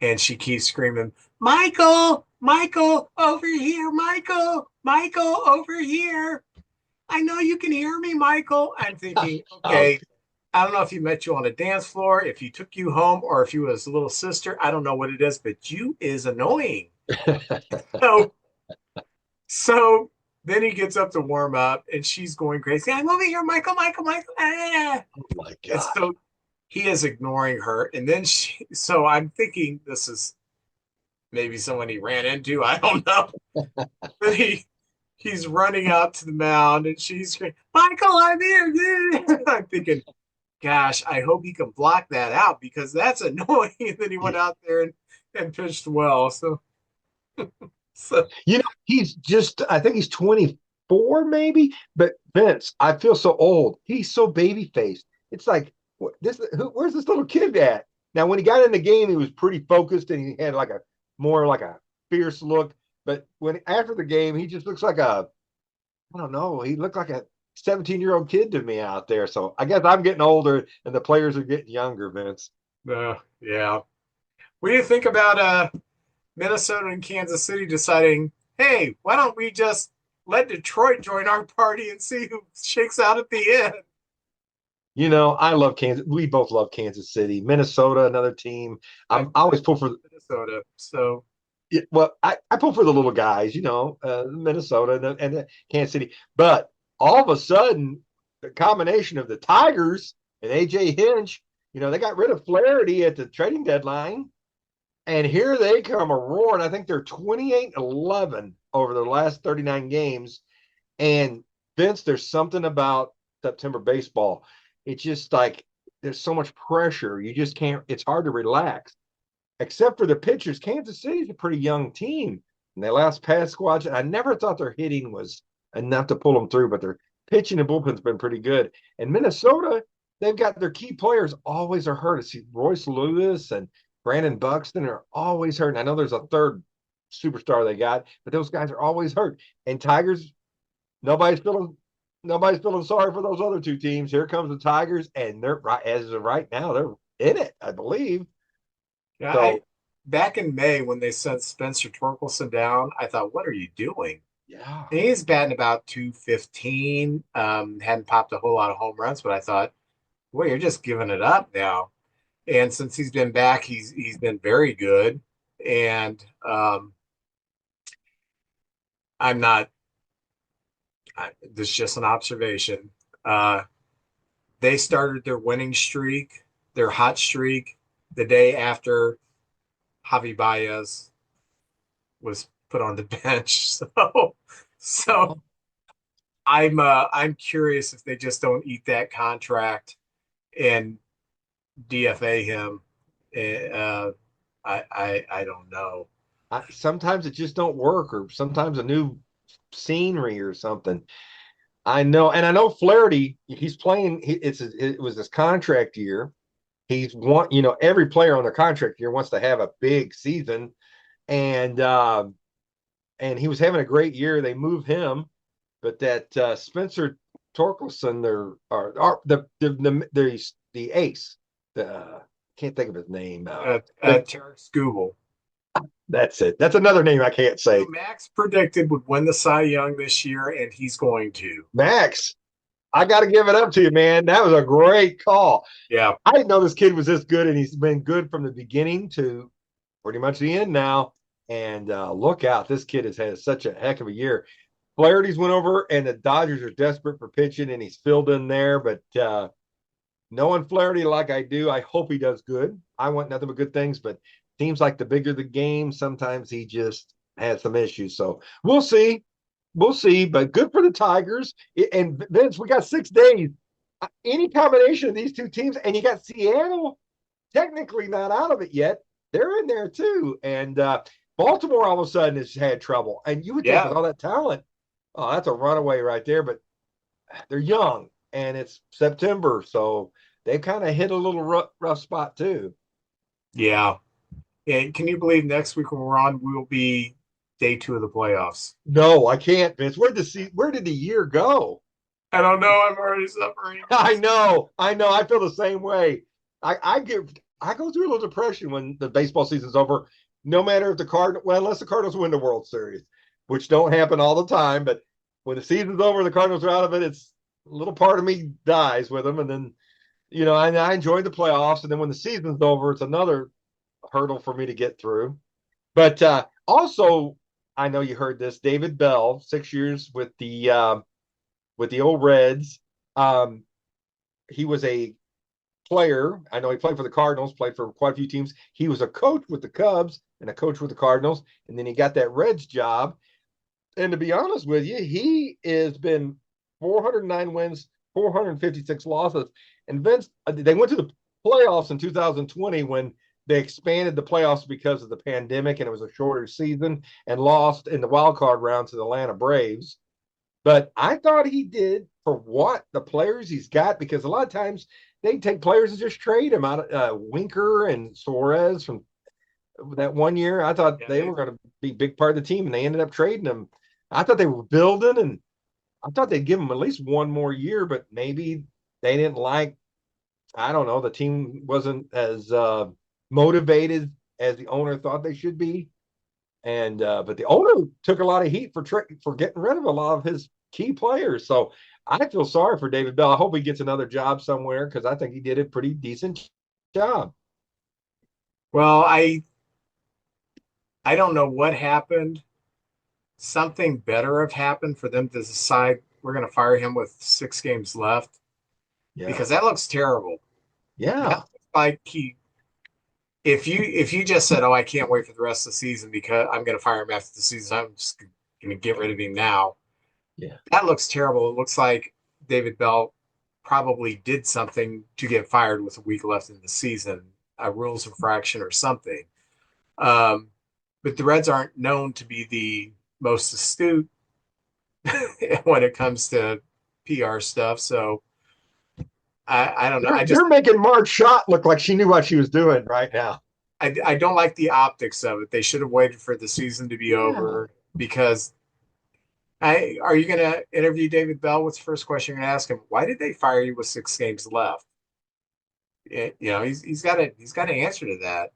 and she keeps screaming, Michael, Michael, over here, Michael, Michael, over here. I know you can hear me, Michael. I'm thinking, okay, I don't know if he met you on a dance floor, if he took you home, or if you was a little sister. I don't know what it is, but you is annoying. So then he gets up to warm up, and she's going crazy. I'm over here, Michael, Michael, Michael. Ah. Oh my God. And so he is ignoring her. And then so I'm thinking this is maybe someone he ran into. I don't know. But he's running out to the mound, and she's screaming, Michael, I'm here. I'm thinking, gosh, I hope he can block that out, because that's annoying. And then he went out there and pitched well. So I think he's 24 maybe, but Vince, I feel so old. He's so baby faced. It's like, where's this little kid at? Now, when he got in the game, he was pretty focused, and he had more like a fierce look. But after the game, he just looks like I don't know, he looked like a 17-year-old kid to me out there. So I guess I'm getting older and the players are getting younger, Vince. Yeah. What do you think about Minnesota and Kansas City deciding, hey, why don't we just let Detroit join our party and see who shakes out at the end? I love Kansas. We both love Kansas City. Minnesota, another team. I always pull for Minnesota. So, yeah, well, I pull for the little guys, Minnesota and Kansas City. But all of a sudden, the combination of the Tigers and AJ Hinch, they got rid of Flaherty at the trading deadline. And here they come a roaring. I think they're 28-11 over the last 39 games. And Vince, there's something about September baseball. It's just like there's so much pressure. You just can't, it's hard to relax. Except for the pitchers, Kansas City's a pretty young team. And they last past squads, I never thought their hitting was enough to pull them through, but their pitching and bullpen's been pretty good. And Minnesota, they've got their key players always are hurt. It's Royce Lewis and Brandon Buxton are always hurt. And I know there's a third superstar they got, but those guys are always hurt. And Tigers, nobody's feeling sorry for those other two teams. Here comes the Tigers, and they're as of right now, they're in it, I believe. Yeah, So, back in May when they sent Spencer Torkelson down, I thought, what are you doing? yeah. And he's batting about 215. Hadn't popped a whole lot of home runs, but I thought, well, you're just giving it up now. And since he's been back, he's been very good. And this is just an observation. They started their winning streak, their hot streak, the day after Javi Baez was put on the bench. So I'm curious if they just don't eat that contract and DFA him. I don't know. Sometimes it just don't work, or sometimes a new scenery or something. I know Flaherty, he's playing. It was his contract year. He's every player on the contract year wants to have a big season, and he was having a great year. They moved him, but that Spencer Torkelson, the ace, can't think of his name. Tarek Skubal. That's it. That's another name I can't say. Max predicted would win the Cy Young this year, and he's going to. Max, I got to give it up to you, man. That was a great call. Yeah. I didn't know this kid was this good, and he's been good from the beginning to pretty much the end now. And look out, this kid has had such a heck of a year. Flaherty's went over, and the Dodgers are desperate for pitching, and he's filled in there. But knowing Flaherty like I do, I hope he does good. I want nothing but good things, but seems like the bigger the game, sometimes he just has some issues. So we'll see. We'll see, but good for the Tigers. And Vince, we got 6 days. Any combination of these two teams, and you got Seattle technically not out of it yet. They're in there too. And Baltimore all of a sudden has had trouble. And you would think with all that talent, oh, that's a runaway right there. But they're young, and it's September, so they kind of hit a little rough spot too. Yeah. And can you believe next week when we're on, we'll be day 2 of the playoffs? No, I can't, Vince. Where did the year go? I don't know. I'm already suffering. I know. I feel the same way. I go through a little depression when the baseball season's over. No matter if unless the Cardinals win the World Series, which don't happen all the time. But when the season's over, the Cardinals are out of it. It's a little part of me dies with them, and then I enjoy the playoffs. And then when the season's over, it's another hurdle for me to get through. But also, I know you heard this. David Bell, 6 years with the old Reds. He was a player. I know he played for the Cardinals, played for quite a few teams. He was a coach with the Cubs and a coach with the Cardinals, and then he got that Reds job. And to be honest with you, he has been 409 wins, 456 losses. And Vince, they went to the playoffs in 2020 when they expanded the playoffs because of the pandemic, and it was a shorter season, and lost in the wild card round to the Atlanta Braves. But I thought he did for what the players he's got, because a lot of times they take players and just trade them out. Winker and Suarez from that one year, I thought they were going to be a big part of the team, and they ended up trading them. I thought they were building, and I thought they'd give them at least one more year, but maybe they didn't like, I don't know, the team wasn't as motivated as the owner thought they should be. And but the owner took a lot of heat for getting rid of a lot of his key players. So I feel sorry for David Bell. I hope he gets another job somewhere, because I think he did a pretty decent job. Well, I don't know what happened. Something better have happened for them to decide we're going to fire him with 6 games left, because that looks terrible. Yeah, that looks like if you just said, "Oh, I can't wait for the rest of the season because I'm going to fire him after the season. I'm just going to get rid of him now." Yeah, that looks terrible. It looks like David Bell probably did something to get fired with a week left in the season, a rules infraction or something. But the Reds aren't known to be the most astute when it comes to PR stuff. So I don't know. They're making Marge Schott look like she knew what she was doing right now. I don't like the optics of it. They should have waited for the season to be over, because are you going to interview David Bell? What's the first question you're going to ask him? Why did they fire you with 6 games left? He's got to answer to that.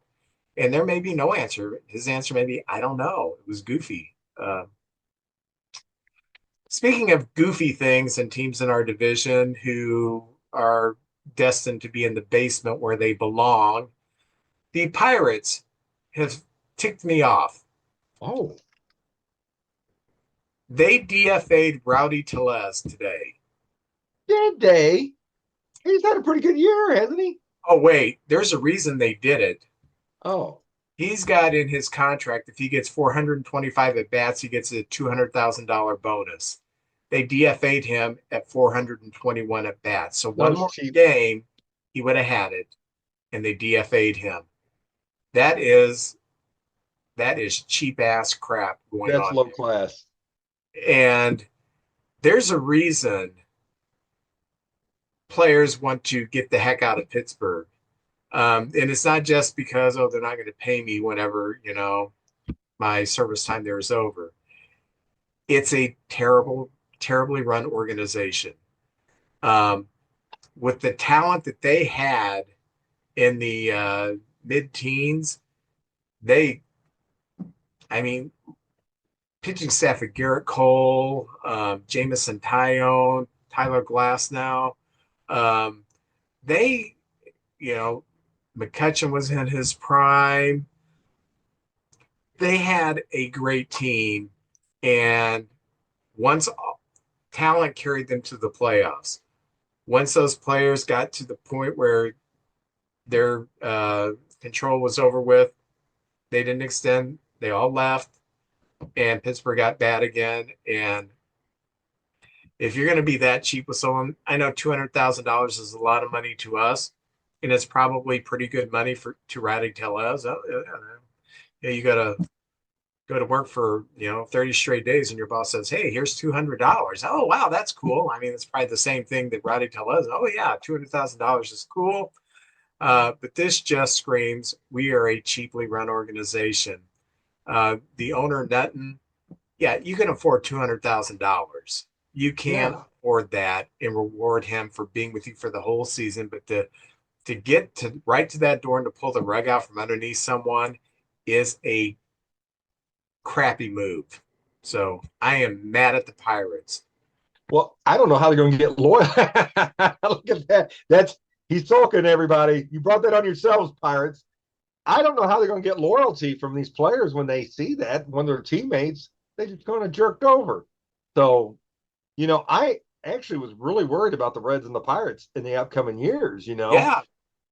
And there may be no answer. His answer may be, I don't know. It was goofy. Speaking of goofy things and teams in our division who are destined to be in the basement where they belong, the Pirates have ticked me off. Oh. They DFA'd Rowdy Tellez today. Did they? He's had a pretty good year, hasn't he? Oh, wait. There's a reason they did it. Oh. He's got in his contract, if he gets 425 at bats, he gets a $200,000 bonus. They DFA'd him at 421 at bats. So one more game, he would have had it, and they DFA'd him. That is cheap ass crap going on. That's low class. And there's a reason players want to get the heck out of Pittsburgh. And it's not just because, they're not going to pay me whenever, my service time there is over. It's a terribly run organization. With the talent that they had in the mid-teens, pitching staff of Garrett Cole, Jamison Tyone, Tyler Glasnow, McCutcheon was in his prime. they had a great team, and once talent carried them to the playoffs, once those players got to the point where their control was over with, they didn't extend. They all left, and Pittsburgh got bad again. And if you're going to be that cheap with someone, I know $200,000 is a lot of money to us, and it's probably pretty good money to Ratty Telez. You got to go to work for 30 straight days, and your boss says, "Hey, here's $200." Oh, wow, that's cool. I mean, it's probably the same thing that Ratty Telez. Oh yeah, $200,000 is cool. But this just screams we are a cheaply run organization. The owner Nutton, yeah, you can afford $200,000. You can't afford that and reward him for being with you for the whole season. But to get to right to that door and to pull the rug out from underneath someone is a crappy move. So I am mad at the Pirates. Well, I don't know how they're going to get loyal. Look at that. He's talking, everybody. You brought that on yourselves, Pirates. I don't know how they're going to get loyalty from these players when they see that, when their teammates, they just kind of jerked over. So, I actually was really worried about the Reds and the Pirates in the upcoming years. Yeah.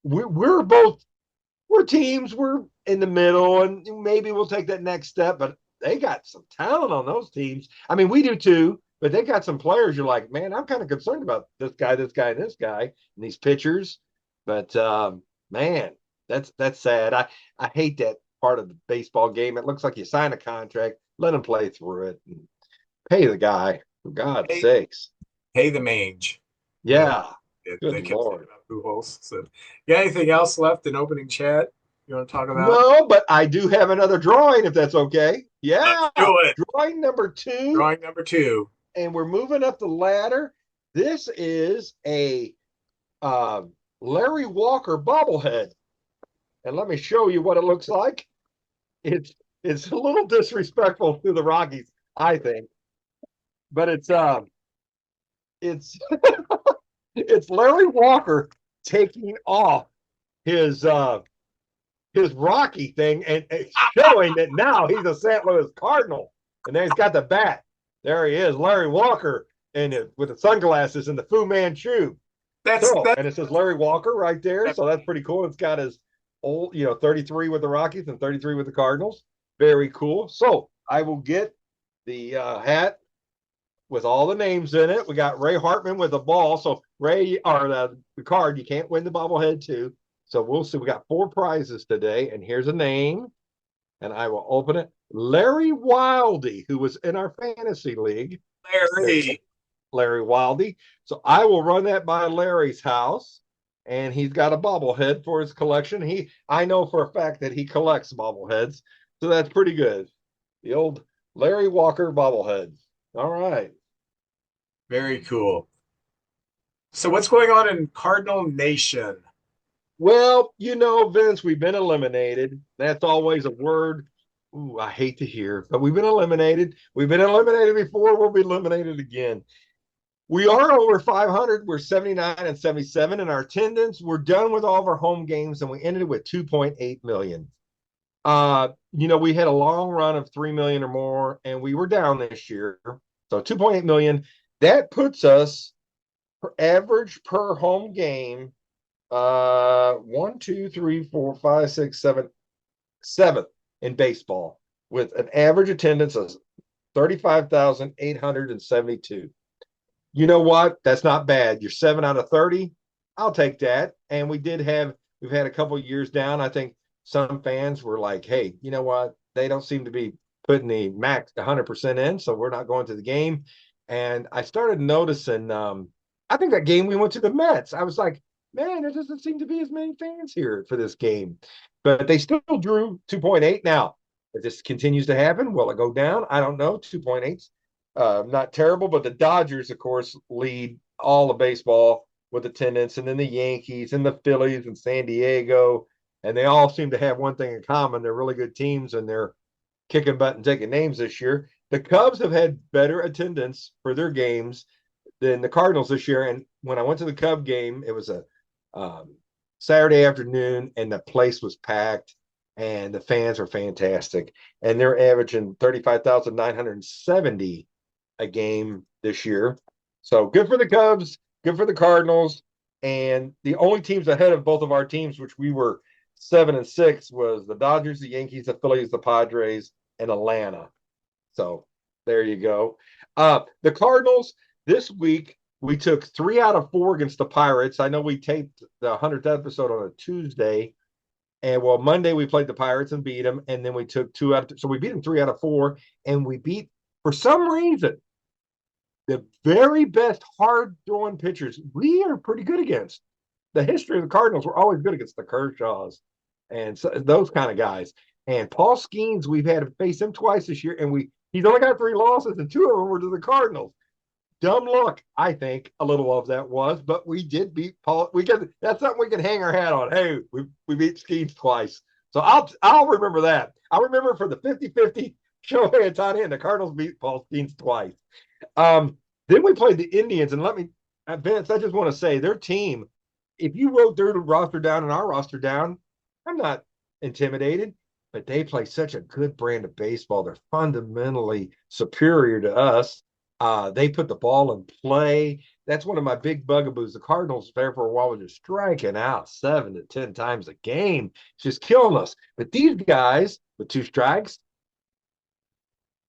We're teams, we're in the middle, and maybe we'll take that next step, but they got some talent on those teams. I mean, we do too, but they got some players you're like, man, I'm kind of concerned about this guy, and this guy, and these pitchers. But man, that's sad. I hate that part of the baseball game. It looks like you sign a contract, let him play through it, and pay the guy, for God's sakes. Pay the mange. Yeah. Good Lord. So, you got anything else left in opening chat you want to talk about? No, but I do have another drawing, if that's okay. Yeah. Let's do it. Drawing number 2. Drawing number 2. And we're moving up the ladder. This is a Larry Walker bobblehead. And let me show you what it looks like. It's a little disrespectful to the Rockies, I think. But it's it's Larry Walker taking off his Rocky thing and showing that now he's a St. Louis Cardinal. And then he's got the bat. There he is, Larry Walker, with the sunglasses and the Fu Manchu. And it says Larry Walker right there. So that's pretty cool. It's got his old, 33 with the Rockies and 33 with the Cardinals. Very cool. So I will get the hat with all the names in it. We got Ray Hartman with a ball. So Ray, or the card, you can't win the bobblehead too. So we'll see. We got 4 prizes today, and here's a name, and I will open it. Larry Wildy, who was in our fantasy league. Larry Wildy. So I will run that by Larry's house, and he's got a bobblehead for his collection. I know for a fact that he collects bobbleheads, so that's pretty good. The old Larry Walker bobblehead. All right. Very cool. So what's going on in Cardinal Nation? Well, Vince, we've been eliminated. That's always a word I hate to hear, but we've been eliminated. We've been eliminated before. We'll be eliminated again. We are over 500. We're 79 and 77 in our attendance. We're done with all of our home games, and we ended with 2.8 million. We had a long run of 3 million or more, and we were down this year. So 2.8 million. That puts us average per home game. 1, 2, 3, 4, 5, 6, 7, 7th in baseball with an average attendance of 35,872. You know what? That's not bad. You're 7 out of 30. I'll take that. And we've had a couple of years down. I think some fans were like, hey, you know what? They don't seem to be putting the max 100% in, so we're not going to the game. And I started noticing, I think that game we went to the Mets, I was like, man, there doesn't seem to be as many fans here for this game. But they still drew 2.8. Now, if this continues to happen, will it go down? I don't know. 2.8's not terrible, but the Dodgers, of course, lead all of baseball with attendance, and then the Yankees and the Phillies and San Diego, and they all seem to have one thing in common. They're really good teams, and they're kicking butt and taking names this year. The Cubs have had better attendance for their games than the Cardinals this year, and when I went to the Cub game, it was a Saturday afternoon, and the place was packed. and the fans are fantastic. And they're averaging 35,970 a game this year. So good for the Cubs, good for the Cardinals. And the only teams ahead of both of our teams, which we were 7-6, was the Dodgers, the Yankees, the Phillies, the Padres, and Atlanta. So there you go. The Cardinals this week, we took 3 out of 4 against the Pirates. I know we taped the 100th episode on a Tuesday. And well, Monday we played the Pirates and beat them. And then we took 2 out of, so we beat them 3 out of 4. And we beat, for some reason, the very best hard throwing pitchers we are pretty good against. The history of the Cardinals, we're always good against the Kershaws and so, those kind of guys. And Paul Skeens, we've had to face him twice this year, and he's only got 3 losses, and 2 of them were to the Cardinals. Dumb luck, I think a little of that was, but we did beat Paul. That's something we can hang our hat on. Hey, we beat Skeens twice. So I'll remember that. I'll remember for the 50-50 Shohei Ohtani and the Cardinals beat Paul Skeens twice. Then we played the Indians, and Vince, I just want to say their team, if you wrote their roster down and our roster down, I'm not intimidated, but they play such a good brand of baseball. They're fundamentally superior to us. They put the ball in play. That's one of my big bugaboos. The Cardinals there for a while were just striking out 7 to 10 times a game. It's just killing us. But these guys with 2 strikes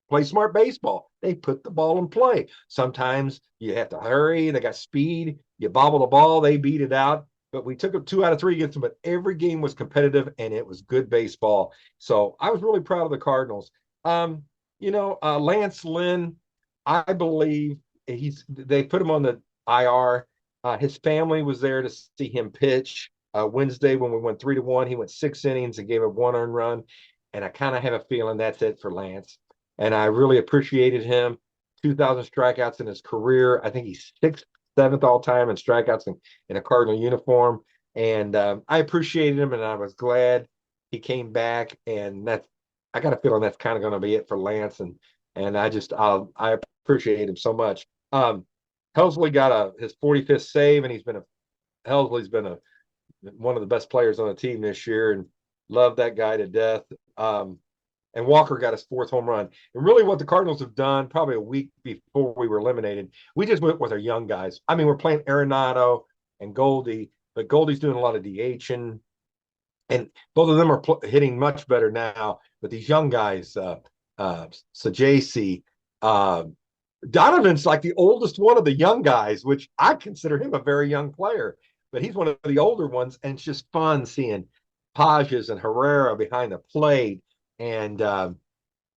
play smart baseball. They put the ball in play. Sometimes you have to hurry. They got speed. You bobble the ball. They beat it out. But we took them 2 out of 3 against them. But every game was competitive, and it was good baseball. So I was really proud of the Cardinals. Lance Lynn, I believe they put him on the IR. His family was there to see him pitch Wednesday when we went 3-1. He went 6 innings and gave up 1 earned run. And I kind of have a feeling that's it for Lance. And I really appreciated him. 2,000 strikeouts in his career. I think he's 6th, 7th all time in strikeouts in a Cardinal uniform. And I appreciated him, and I was glad he came back. And I got a feeling that's kind of going to be it for Lance. And I appreciate him so much. Helsley got his 45th save, and Helsley's been one of the best players on the team this year, and love that guy to death. And Walker got his 4th home run. And really what the Cardinals have done, probably a week before we were eliminated, we just went with our young guys. I mean, we're playing Arenado and Goldie, but Goldie's doing a lot of DHing. And both of them are hitting much better now. But these young guys, Sajasi, Donovan's like the oldest one of the young guys, which I consider him a very young player. But he's one of the older ones, and it's just fun seeing Pages and Herrera behind the plate. And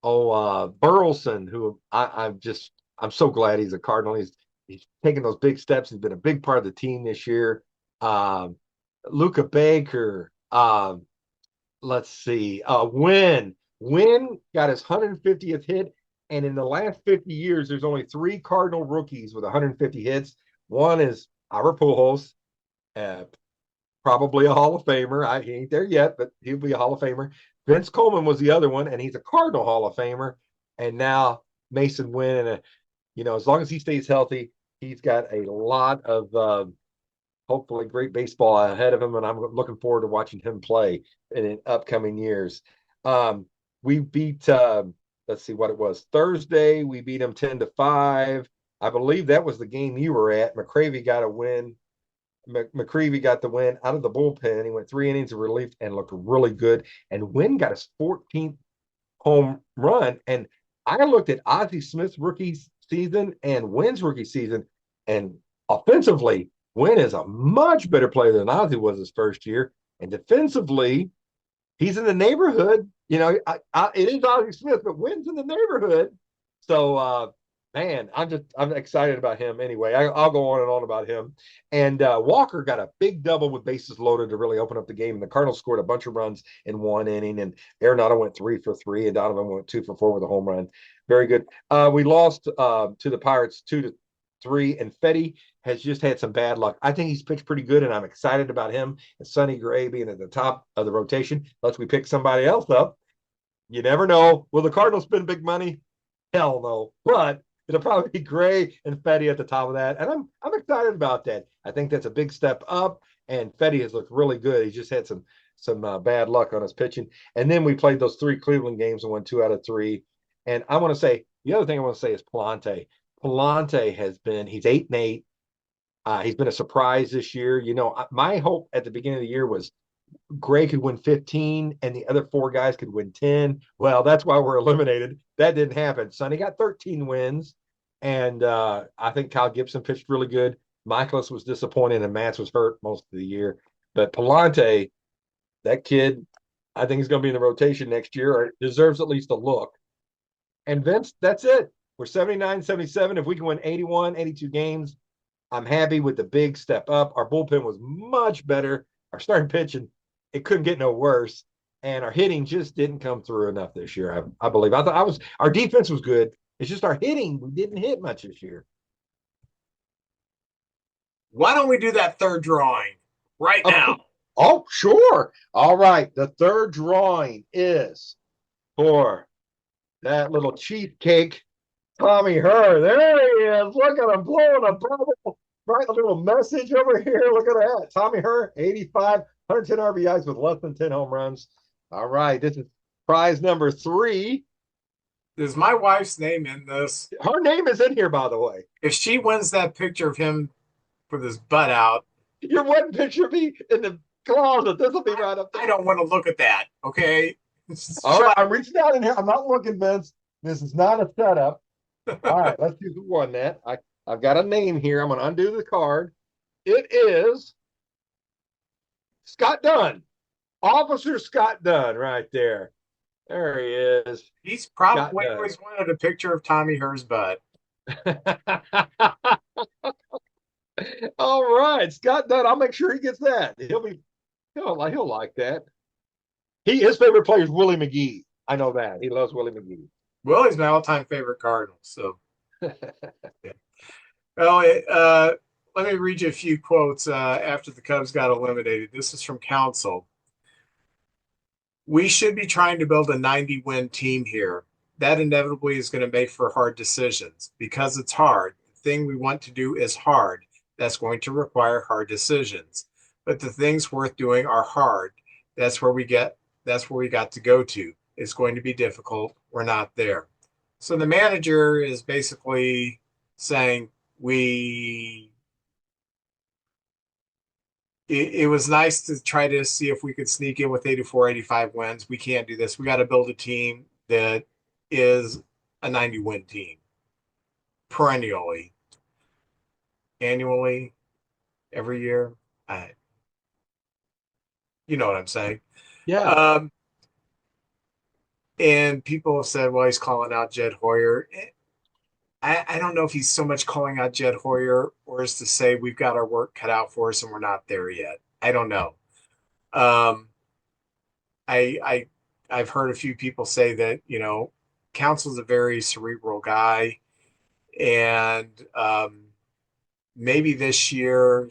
Burleson, who I'm so glad he's a Cardinal. He's taking those big steps. He's been a big part of the team this year. Luca Baker. Let's see. Wynn got his 150th hit. And in the last 50 years, there's only 3 Cardinal rookies with 150 hits. One is Albert Pujols, probably a Hall of Famer. He ain't there yet, but he'll be a Hall of Famer. Vince Coleman was the other one, and he's a Cardinal Hall of Famer. And now Mason Wynn, and as long as he stays healthy, he's got a lot of hopefully great baseball ahead of him, and I'm looking forward to watching him play in upcoming years. We beat, let's see what it was, Thursday. We beat him 10-5. I believe that was the game you were at. McCravey got a win. McCreevy got the win out of the bullpen. He went 3 innings of relief and looked really good. And Wynn got his 14th home run. And I looked at Ozzie Smith's rookie season and Wynn's rookie season, and offensively, Wynn is a much better player than Ozzie was his first year. And defensively, he's in the neighborhood. It is Ozzie Smith, but Wynn's in the neighborhood. So, man, I'm excited about him anyway. I'll go on and on about him. And Walker got a big double with bases loaded to really open up the game. And the Cardinals scored a bunch of runs in 1 inning. And Arenado went 3 for 3, and Donovan went 2 for 4 with a home run. Very good. We lost to the Pirates 2-3, and Fetty has just had some bad luck. I think he's pitched pretty good, and I'm excited about him and Sonny Gray being at the top of the rotation. Unless we pick somebody else up. You never know. Will the Cardinals spend big money? Hell no. But it'll probably be Gray and Fetty at the top of that. And I'm excited about that. I think that's a big step up. And Fetty has looked really good. He's just had some some bad luck on his pitching. And then we played those 3 Cleveland games and won 2 out of 3. And I want to say the other thing I want to say is Palante. Palante he's 8-8. He's been a surprise this year. My hope at the beginning of the year was Gray could win 15 and the other 4 guys could win 10. Well, that's why we're eliminated. That didn't happen. Sonny got 13 wins. And I think Kyle Gibson pitched really good. Michaelis was disappointing and Matz was hurt most of the year. But Palante, that kid, I think he's going to be in the rotation next year, or deserves at least a look. And Vince, that's it. We're 79, 77. If we can win 81, 82 games, I'm happy with the big step up. Our bullpen was much better. Our starting pitching, it couldn't get no worse. And our hitting just didn't come through enough this year, I believe. Our defense was good. It's just our hitting. We didn't hit much this year. Why don't we do that third drawing right now? Oh, sure. All right. The third drawing is for that little cheesecake, Tommy Herr. There he is. Look at him blowing a bubble. Right, a little message over here. Look at that. Tommy Herr, 85, 110 RBIs with less than 10 home runs. All right. This is prize number 3. Is my wife's name in this? Her name is in here, by the way. If she wins that picture of him with his butt out, your one picture of me in the closet. This will be right up there. I don't want to look at that. Okay. All right. I'm reaching out in here. I'm not looking, Vince. This is not a setup. All right. Let's do the one that I've got a name here. I'm going to undo the card. It is Scott Dunn. Officer Scott Dunn right there. There he is. He's probably always wanted a picture of Tommy Herr's butt. All right, Scott Dunn. I'll make sure he gets that. He'll like that. His favorite player is Willie McGee. I know that. He loves Willie McGee. Willie's my all-time favorite Cardinal. So, yeah. Well, let me read you a few quotes after the Cubs got eliminated. This is from Council. We should be trying to build a 90-win team here. That inevitably is going to make for hard decisions because it's hard. The thing we want to do is hard. That's going to require hard decisions. But the things worth doing are hard. That's where we got to go to. It's going to be difficult. We're not there. So the manager is basically saying it was nice to try to see if we could sneak in with 84, 85 wins. We can't do this. We got to build a team that is a 90-win team perennially, annually, every year. You know what I'm saying? Yeah. And people have said, well, he's calling out Jed Hoyer. I don't know if he's so much calling out Jed Hoyer or is to say we've got our work cut out for us and we're not there yet. I don't know. I've heard a few people say that, Council's a very cerebral guy. And maybe this year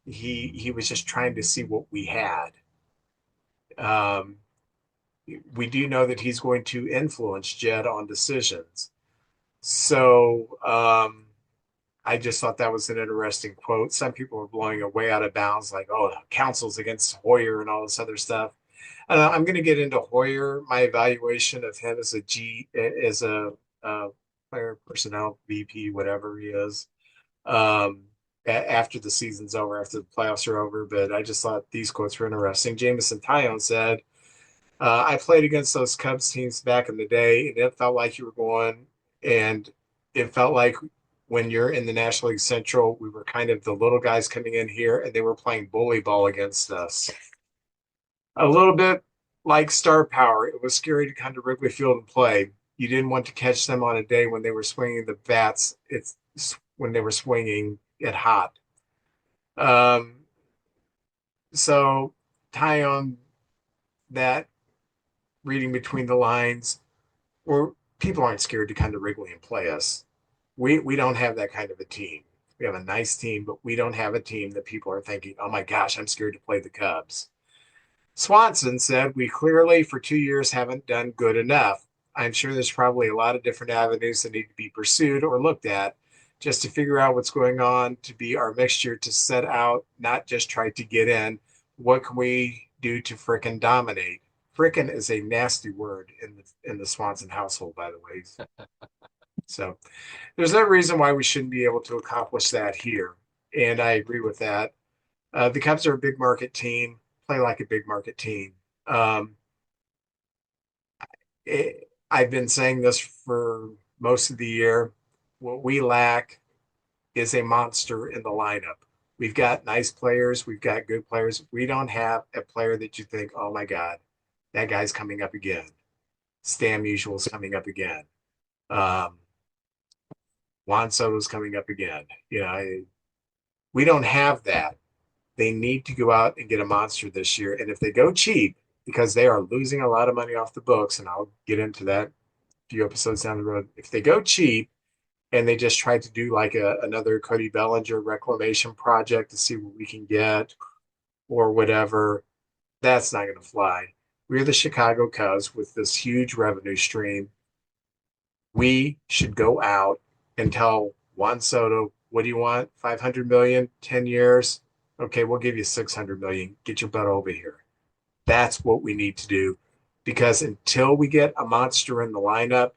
he was just trying to see what we had. We do know that he's going to influence Jed on decisions. So I just thought that was an interesting quote. Some people were blowing it way out of bounds, like, oh, Council's against Hoyer and all this other stuff. I'm going to get into Hoyer. My evaluation of him as a player personnel VP, whatever he is, after the season's over, after the playoffs are over. But I just thought these quotes were interesting. Jameson Taillon said, I played against those Cubs teams back in the day, and it felt like you were going, and it felt like when you're in the National League Central, we were kind of the little guys coming in here, and they were playing bully ball against us. A little bit like star power. It was scary to come to Wrigley Field and play. You didn't want to catch them on a day when they were swinging the bats. It's when they were swinging it hot. So Taillon, that reading between the lines, or people aren't scared to come to Wrigley and play us. We don't have that kind of a team. We have a nice team, but we don't have a team that people are thinking, oh my gosh, I'm scared to play the Cubs. Swanson said, we clearly for 2 years haven't done good enough. I'm sure there's probably a lot of different avenues that need to be pursued or looked at just to figure out what's going on, to be our mixture, to set out, not just try to get in. What can we do to frickin' dominate. Frickin' is a nasty word in the Swanson household, by the way. So there's no reason why we shouldn't be able to accomplish that here. And I agree with that. The Cubs are a big market team, play like a big market team. I've been saying this for most of the year. What we lack is a monster in the lineup. We've got nice players. We've got good players. We don't have a player that you think, oh my God, that guy's coming up again. Stan Musial's coming up again. Juan Soto's coming up again. We don't have that. They need to go out and get a monster this year. And if they go cheap, because they are losing a lot of money off the books, and I'll get into that a few episodes down the road. If they go cheap and they just try to do like another Cody Bellinger reclamation project to see what we can get or whatever, that's not going to fly. We're the Chicago Cubs with this huge revenue stream. We should go out and tell Juan Soto, what do you want? 500 million, 10 years? Okay, we'll give you 600 million. Get your butt over here. That's what we need to do, because until we get a monster in the lineup,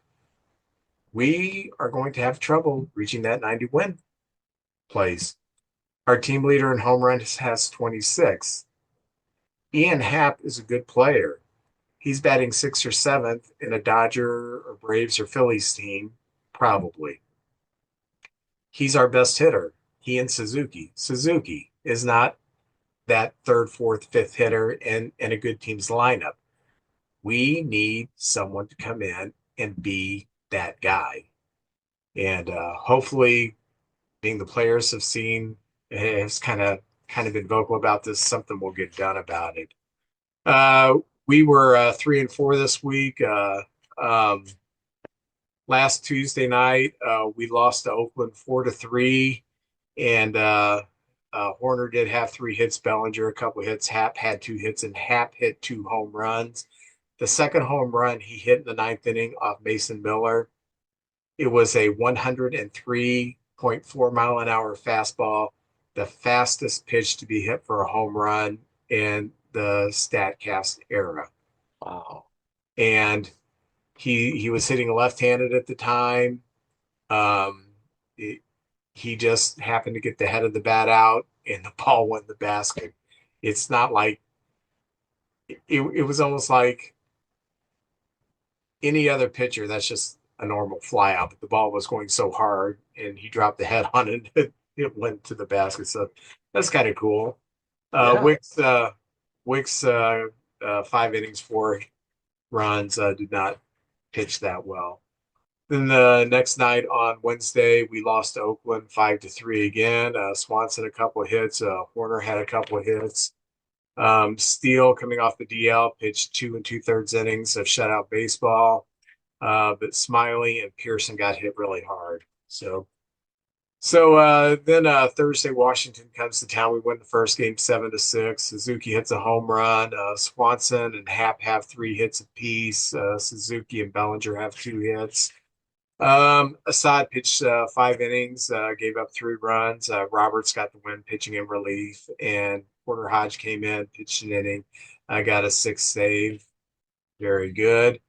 we are going to have trouble reaching that 90 win place. Our team leader in home runs has 26. Ian Happ is a good player. He's batting 6th or 7th in a Dodger or Braves or Phillies team, probably. He's our best hitter. He and Suzuki. Suzuki is not that 3rd, 4th, 5th hitter in a good team's lineup. We need someone to come in and be that guy. And hopefully, being the players have seen, has kind of been vocal about this, something will get done about it. We were 3-4 this week. Last Tuesday night, we lost to Oakland 4-3, and Horner did have 3 hits, Bellinger a couple hits, Happ had 2 hits, and Happ hit 2 home runs. The second home run he hit in the 9th inning off Mason Miller. It was a 103.4 mile an hour fastball, the fastest pitch to be hit for a home run in the StatCast era. Wow. And he was hitting left-handed at the time. He just happened to get the head of the bat out, and the ball went in the basket. It's not like it was almost like any other pitcher. That's just a normal fly out, but the ball was going so hard, and he dropped the head on it. It went to the basket. So that's kind of cool. Wick's 5 innings, 4 runs, did not pitch that well. Then the next night on Wednesday, we lost to Oakland 5-3 again. Swanson a couple of hits. Horner had a couple of hits. Steele, coming off the DL, pitched 2 2/3 innings of shutout baseball. But Smiley and Pearson got hit really hard. So then Thursday, Washington comes to town. We win the first game 7-6. Suzuki hits a home run. Swanson and Happ have 3 hits apiece. Suzuki and Bellinger have 2 hits. Assad pitched 5 innings, gave up 3 runs. Roberts got the win pitching in relief, and Porter Hodge came in, pitched an inning, got a 6th save. Very good.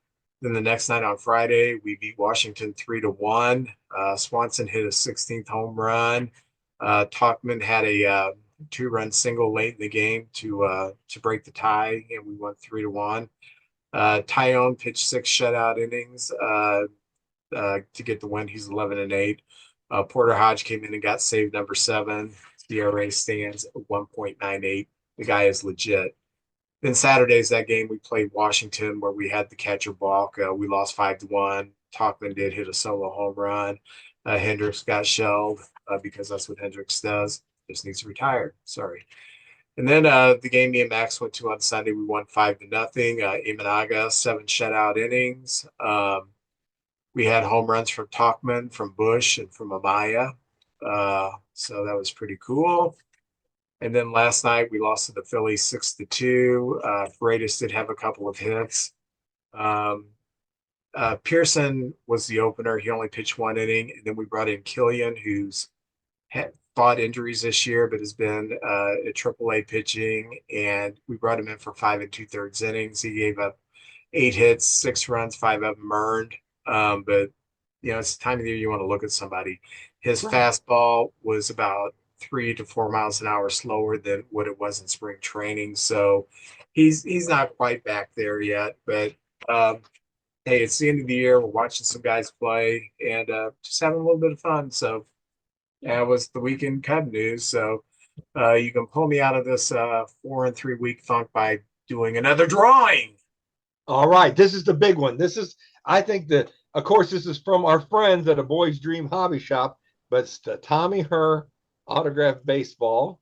Then the next night on Friday, we beat Washington 3-1. Swanson hit a 16th home run. Talkman had a 2-run single late in the game to break the tie, and we won 3-1. Tyone pitched 6 shutout innings to get the win. He's 11-8. Porter Hodge came in and got save number 7. ERA stands at 1.98. The guy is legit. Then Saturday's that game we played Washington, where we had the catcher balk. We lost 5-1. Talkman did hit a solo home run. Hendricks got shelled because that's what Hendricks does. Just needs to retire. Sorry. And then the game me and Max went to on Sunday, we won 5-0. Imanaga, 7 shutout innings. We had home runs from Talkman, from Bush, and from Amaya. So that was pretty cool. And then last night we lost to the Phillies 6-2. Freitas did have a couple of hits. Pearson was the opener. He only pitched 1 inning. And then we brought in Killian, who's had fought injuries this year, but has been at AAA pitching. And we brought him in for 5 2/3 innings. He gave up 8 hits, 6 runs, 5 of them earned. But it's the time of the year you want to look at somebody. His fastball was about 3 to 4 miles an hour slower than what it was in spring training. So he's not quite back there yet. But hey, it's the end of the year. We're watching some guys play and just having a little bit of fun. So that was the weekend Cub news. So you can pull me out of this 4 and 3 week funk by doing another drawing. All right, this is the big one. I think that, of course, this is from our friends at a Boys Dream Hobby Shop, but it's the Tommy Herr autographed baseball.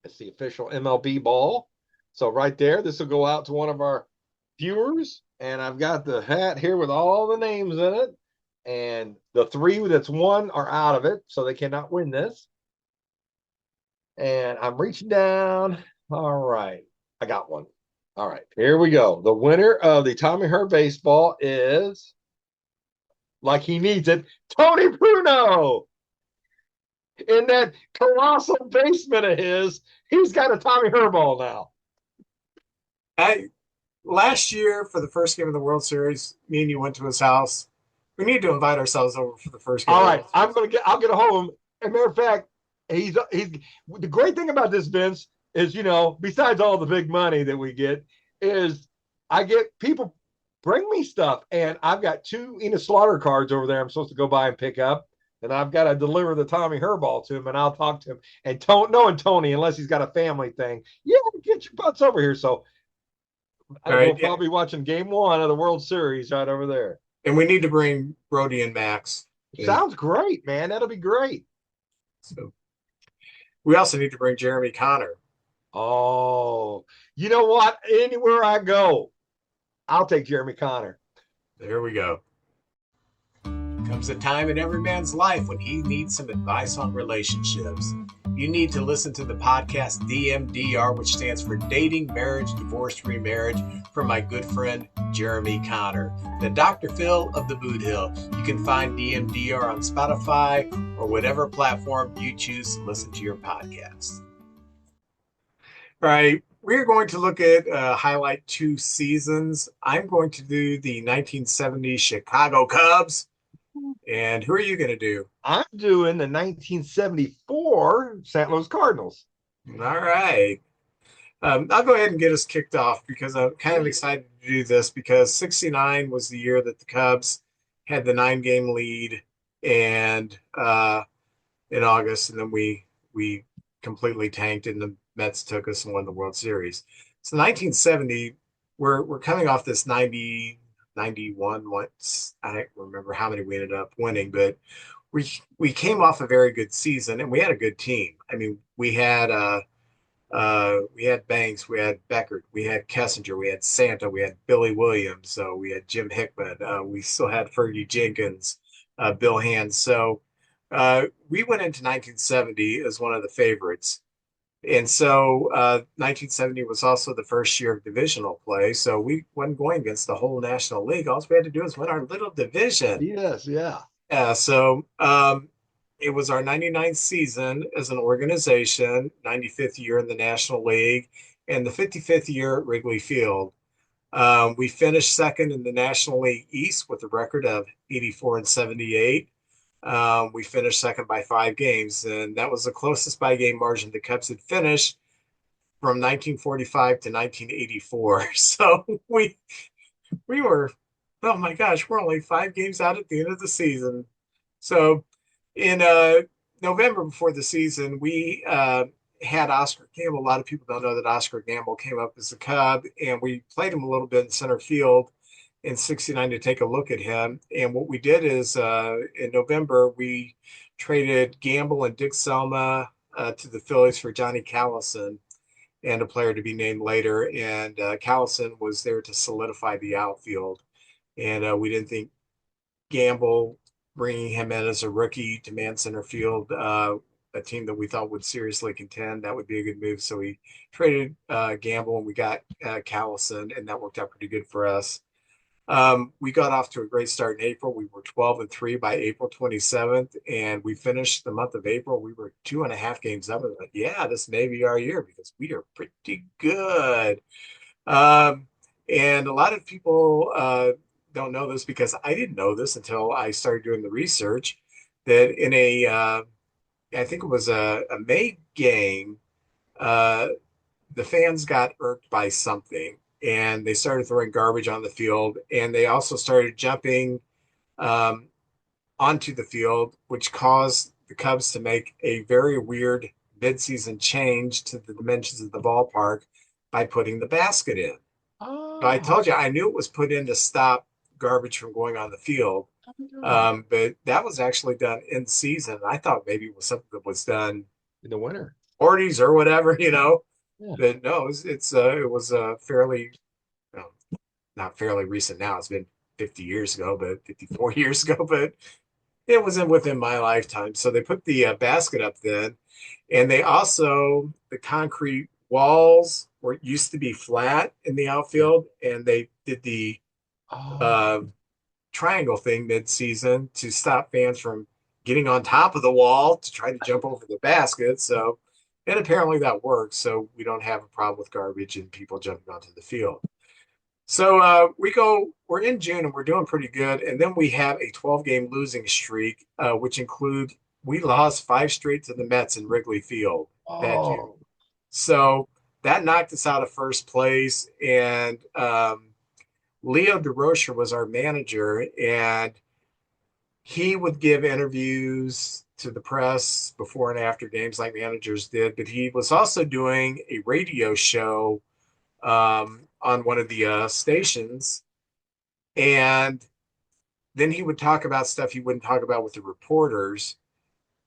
It's the official MLB ball. So right there, this will go out to one of our viewers. And I've got the hat here with all the names in it. And the 3 that's won are out of it, so they cannot win this. And I'm reaching down. All right, I got one. All right, here we go. The winner of the Tommy Herr baseball is, like he needs it, Tony Bruno. In that colossal basement of his, he's got a Tommy Herr ball now. Last year, for the first game of the World Series, me and you went to his house. We need to invite ourselves over for the first game. All right, I'll get a hold of him. As a matter of fact, he's the great thing about this, Vince, is, besides all the big money that we get, is I get people bring me stuff, and I've got 2 Enos Slaughter cards over there I'm supposed to go by and pick up, and I've got to deliver the Tommy Herr ball to him, and I'll talk to him. And knowing Tony, unless he's got a family thing, get your butts over here. So we'll probably be watching game 1 of the World Series right over there. And we need to bring Brody and Max. Sounds great, man. That'll be great. So we also need to bring Jeremy Connor. Oh, you know what? Anywhere I go, I'll take Jeremy Connor. There we go. Comes a time in every man's life when he needs some advice on relationships. You need to listen to the podcast DMDR, which stands for Dating, Marriage, Divorce, Remarriage, from my good friend Jeremy Connor, the Dr. Phil of the Boot Hill. You can find DMDR on Spotify or whatever platform you choose to listen to your podcast. All right, we're going to look at highlight 2 seasons. I'm going to do the 1970 Chicago Cubs. And who are you going to do? I'm doing the 1974 St. Louis Cardinals. All right. I'll go ahead and get us kicked off because I'm kind of excited to do this because 69 was the year that the Cubs had the 9-game lead and in August, and then we completely tanked and the Mets took us and won the World Series. So 1970, we're coming off this 91 once. I don't remember how many we ended up winning, but we came off a very good season and we had a good team. I mean, we had Banks, we had Beckert, we had Kessinger, we had Santa, we had Billy Williams, so we had Jim Hickman, we still had Fergie Jenkins, Bill Hands. So we went into 1970 as one of the favorites. And so 1970 was also the first year of divisional play. So we wasn't going against the whole National League. All we had to do was win our little division. Yes, yeah. So it was our 99th season as an organization, 95th year in the National League, and the 55th year at Wrigley Field. We finished second in the National League East with a record of 84-78. We finished second by 5 games, and that was the closest by game margin the Cubs had finished from 1945 to 1984. So we were, oh my gosh, we're only 5 games out at the end of the season. So in November before the season, we had Oscar Gamble. A lot of people don't know that Oscar Gamble came up as a Cub, and we played him a little bit in center field in 69 to take a look at him. And what we did is in November, we traded Gamble and Dick Selma to the Phillies for Johnny Callison and a player to be named later. And Callison was there to solidify the outfield. And we didn't think Gamble, bringing him in as a rookie to man center field, a team that we thought would seriously contend, that would be a good move. So we traded Gamble and we got Callison, and that worked out pretty good for us. We got off to a great start in April. We were 12-3 by April 27th, and we finished the month of April. We were 2.5 games up. And like, yeah, this may be our year because we are pretty good. Um, and a lot of people don't know this because I didn't know this until I started doing the research that in I think it was a May game, uh, the fans got irked by something and they started throwing garbage on the field and they also started jumping um, onto the field, which caused the Cubs to make a very weird midseason change to the dimensions of the ballpark by putting the basket in. So I Oh, told you I knew it was put in to stop garbage from going on the field, but that was actually done in season. I thought maybe it was something that was done in the winter. 40s or whatever, Yeah. But no, it was fairly, um, not fairly recent now. It's been 50 years ago, but 54 years ago, but it wasn't within my lifetime. So they put the basket up then, and they also the concrete walls were used to be flat in the Yeah. outfield, and they did the Oh, uh, triangle thing mid-season to stop fans from getting on top of the wall to try to jump over the basket. So, and apparently that works. So we don't have a problem with garbage and people jumping onto the field. So we're in June and we're doing pretty good. And then we have a 12-game losing streak, which we lost 5 straight to the Mets in Wrigley Field that June. oh, So that knocked us out of first place. And Leo DeRocher was our manager, and he would give interviews to the press before and after games like managers did. But he was also doing a radio show on one of the stations, and then he would talk about stuff he wouldn't talk about with the reporters,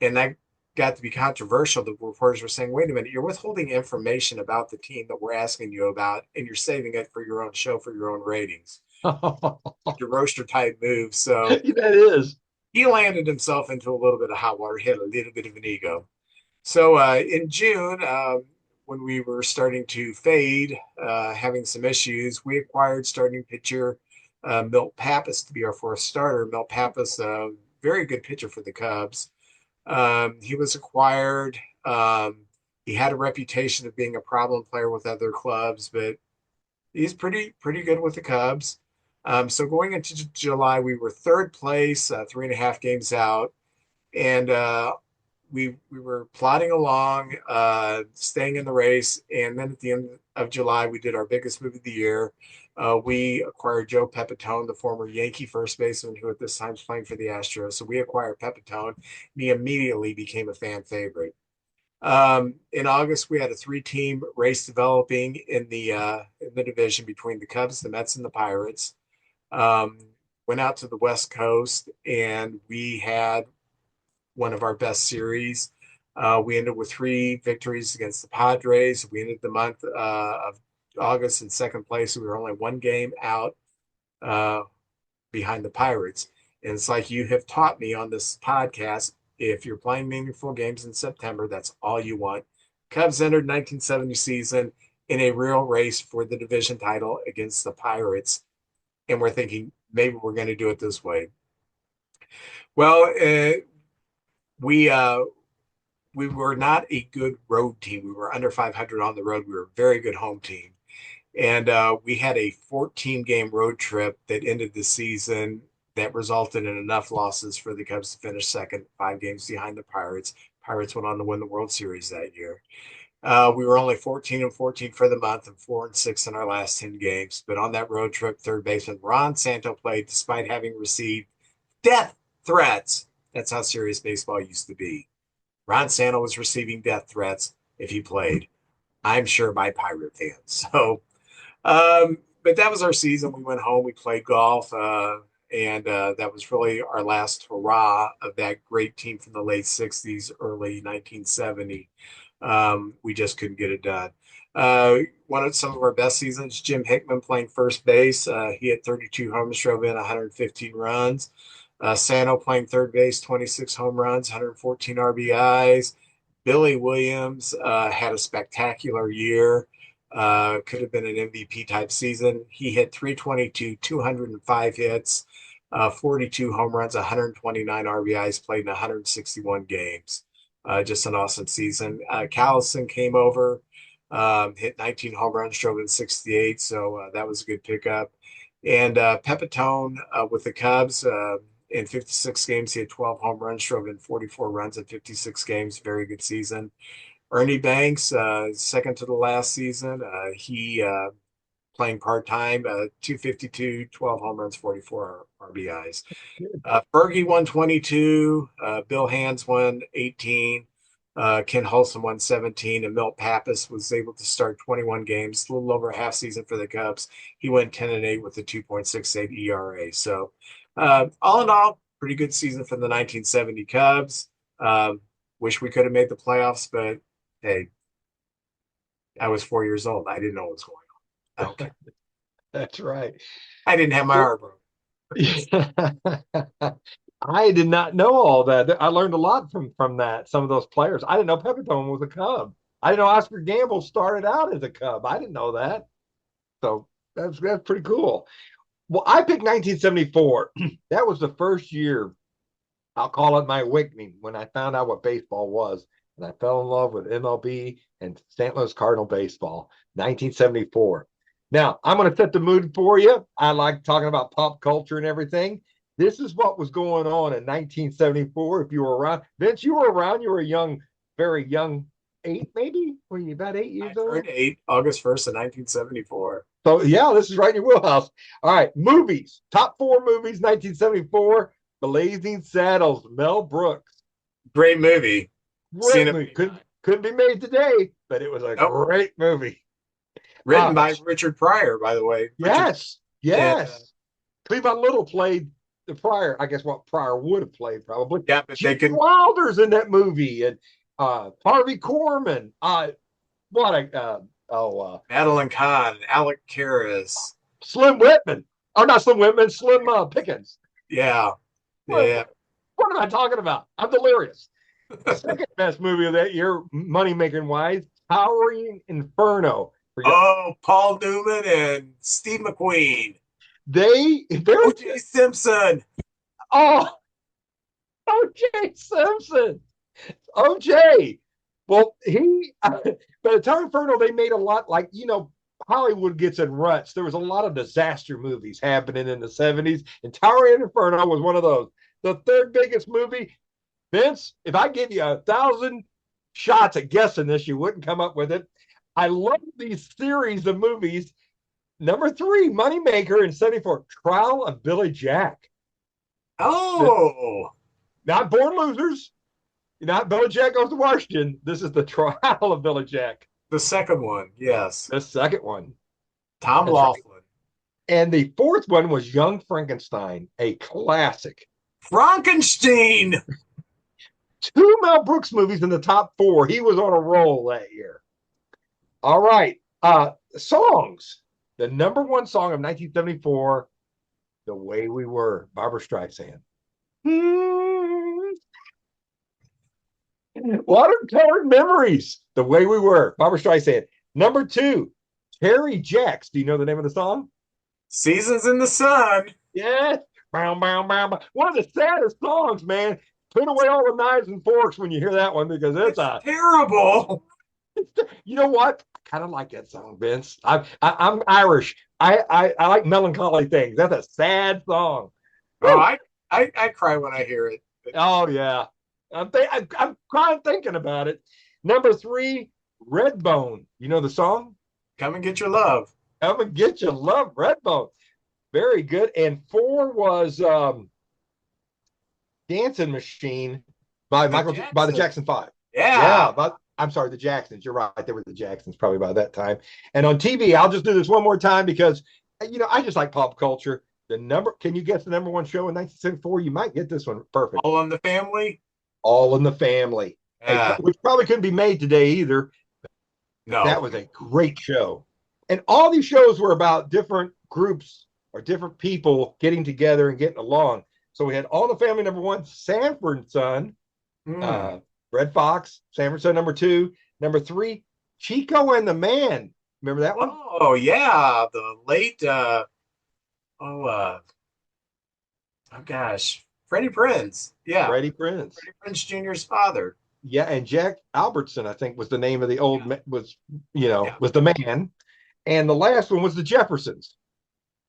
and that got to be controversial. The reporters were saying, "Wait a minute, you're withholding information about the team that we're asking you about, and you're saving it for your own show for your own ratings." The roaster type move. So that is. he landed himself into a little bit of hot water, hit a little bit of an ego. So in June, when we were starting to fade, having some issues, we acquired starting pitcher Milt Pappas to be our fourth starter. Milt Pappas, a very good pitcher for the Cubs. He was acquired. He had a reputation of being a problem player with other clubs, but he's pretty good with the Cubs. So going into July, we were third place, 3.5 games out, and we were plodding along, staying in the race. And then at the end of July, we did our biggest move of the year. We acquired Joe Pepitone, the former Yankee first baseman who at this time is playing for the Astros. So we acquired Pepitone, and he immediately became a fan favorite. In August, we had a 3-team race developing in the division between the Cubs, the Mets, and the Pirates. Um, Went out to the West Coast, and we had one of our best series. We ended with 3 victories against the Padres. We ended the month of August in second place. We were only 1 game out uh, behind the Pirates. And it's like you have taught me on this podcast, if you're playing meaningful games in September, that's all you want. Cubs entered 1970 season in a real race for the division title against the Pirates. And we're thinking maybe we're going to do it this way. Well, we were not a good road team. We were under 500 on the road. We were a very good home team. And we had a 14-game road trip that ended the season that resulted in enough losses for the Cubs to finish second, 5 games behind the Pirates. Pirates went on to win the World Series that year. We were only 14-14 for the month and 4-6 in our last 10 games. But on that road trip, third baseman Ron Santo played despite having received death threats. That's how serious baseball used to be. Ron Santo was receiving death threats if he played. I'm sure by Pirate fans. So, but that was our season. We went home, we played golf, and that was really our last hurrah of that great team from the late 60s, early 1970. We just couldn't get it done. One of some of our best seasons, Jim Hickman playing first base. He had 32 homers, drove in 115 runs. Sano playing third base, 26 home runs, 114 RBIs. Billy Williams had a spectacular year. Could have been an MVP type season. He hit 322, 205 hits, 42 home runs, 129 RBIs, played in 161 games. Just an awesome season. Callison came over, hit 19 home runs, drove in 68, so that was a good pickup. And Pepitone with the Cubs in 56 games, he had 12 home runs, drove in 44 runs in 56 games. Very good season. Ernie Banks, second to the last season, he playing part-time, 252, 12 home runs, 44 RBIs. Fergie won 22, Bill Hands won 18, Ken Holson won 17, and Milt Pappas was able to start 21 games, a little over a half season for the Cubs. He went 10-8 with a 2.68 ERA. So all in all, pretty good season for the 1970 Cubs. Wish we could have made the playoffs, but hey, I was 4 years old. I didn't know what was going on. Okay. That's right. I didn't have my heart broken. I did not know all that. I learned a lot from that. Some of those players. I didn't know Pepitone was a Cub. I didn't know Oscar Gamble started out as a Cub. I didn't know that. So that's pretty cool. Well, I picked 1974. That was the first year, I'll call it my awakening, when I found out what baseball was. And I fell in love with MLB and St. Louis Cardinal baseball, 1974. Now, I'm going to set the mood for you. I like talking about pop culture and everything. This is what was going on in 1974. If you were around, Vince, you were around. You were a young, very young, 8 maybe? Were you about 8 years old? I turned 8 August 1st of 1974. So, yeah, this is right in your wheelhouse. All right, movies. Top 4 movies, 1974. Blazing Saddles, Mel Brooks. Great movie. Great movie. Couldn't be made today, but it was a great movie. Written by Richard Pryor, by the way. Yes. Cleavon Little played the Pryor. I guess what Pryor would have played probably. Yeah, but they could. Wilder's in that movie, and Harvey Korman. Madeline Kahn, Alec Karras, Slim Whitman. Or not Slim Whitman, Slim Pickens. Yeah. What am I talking about? I'm delirious. The second best movie of that year, money making wise, Towering Inferno. Paul Newman and Steve McQueen. They're O.J. Simpson. O.J. Simpson. O.J. Well, but Towering Inferno, they made a lot, like, Hollywood gets in ruts. There was a lot of disaster movies happening in the 70s, and Towering Inferno was one of those. The third biggest movie. Vince, if I give you 1,000 shots at guessing this, you wouldn't come up with it. I love these series of movies. Number 3, Moneymaker in 74, Trial of Billy Jack. Oh. Not Born Losers. Not Billy Jack Goes to Washington. This is the Trial of Billy Jack. The second one, yes. The second one. Tom Laughlin. Right. And the fourth one was Young Frankenstein, a classic. Frankenstein. 2 Mel Brooks movies in the top 4. He was on a roll that year. All right. Songs. The number 1 song of 1974, The Way We Were, Barbra Streisand. Watercolored Memories, The Way We Were, Barbra Streisand. Number 2, Terry Jacks. Do you know the name of the song? Seasons in the Sun. Yes. Bow, bow, bow, bow. One of the saddest songs, man. Put away all the knives and forks when you hear that one, because it's terrible. You know what? I kind of like that song, Vince. I'm Irish. I like melancholy things. That's a sad song. Oh, I cry when I hear it. Oh yeah, I'm crying thinking about it. Number 3, Redbone. You know the song? Come and Get Your Love. Come and Get Your Love, Redbone. Very good. And 4 was Dancing Machine by the Jackson 5. Yeah. I'm sorry, the Jacksons. You're right. They were the Jacksons probably by that time. And on TV, I'll just do this one more time because, I just like pop culture. Can you guess the number 1 show in 1974? You might get this one perfect. All in the Family? All in the Family. Yeah. Which probably couldn't be made today either. No. That was a great show. And all these shows were about different groups or different people getting together and getting along. So we had All in the Family, number 1, Sanford Son. Red Fox, Sanford Son, number 2. Number 3, Chico and the Man. Remember that one? Oh yeah, the late oh oh gosh, Freddie Prinze. Yeah, Freddie Prinze. Freddie Prinze Jr.'s father. Yeah, and Jack Albertson, I think, was the name of the old Yeah, was yeah. was the man. And the last one was the Jeffersons.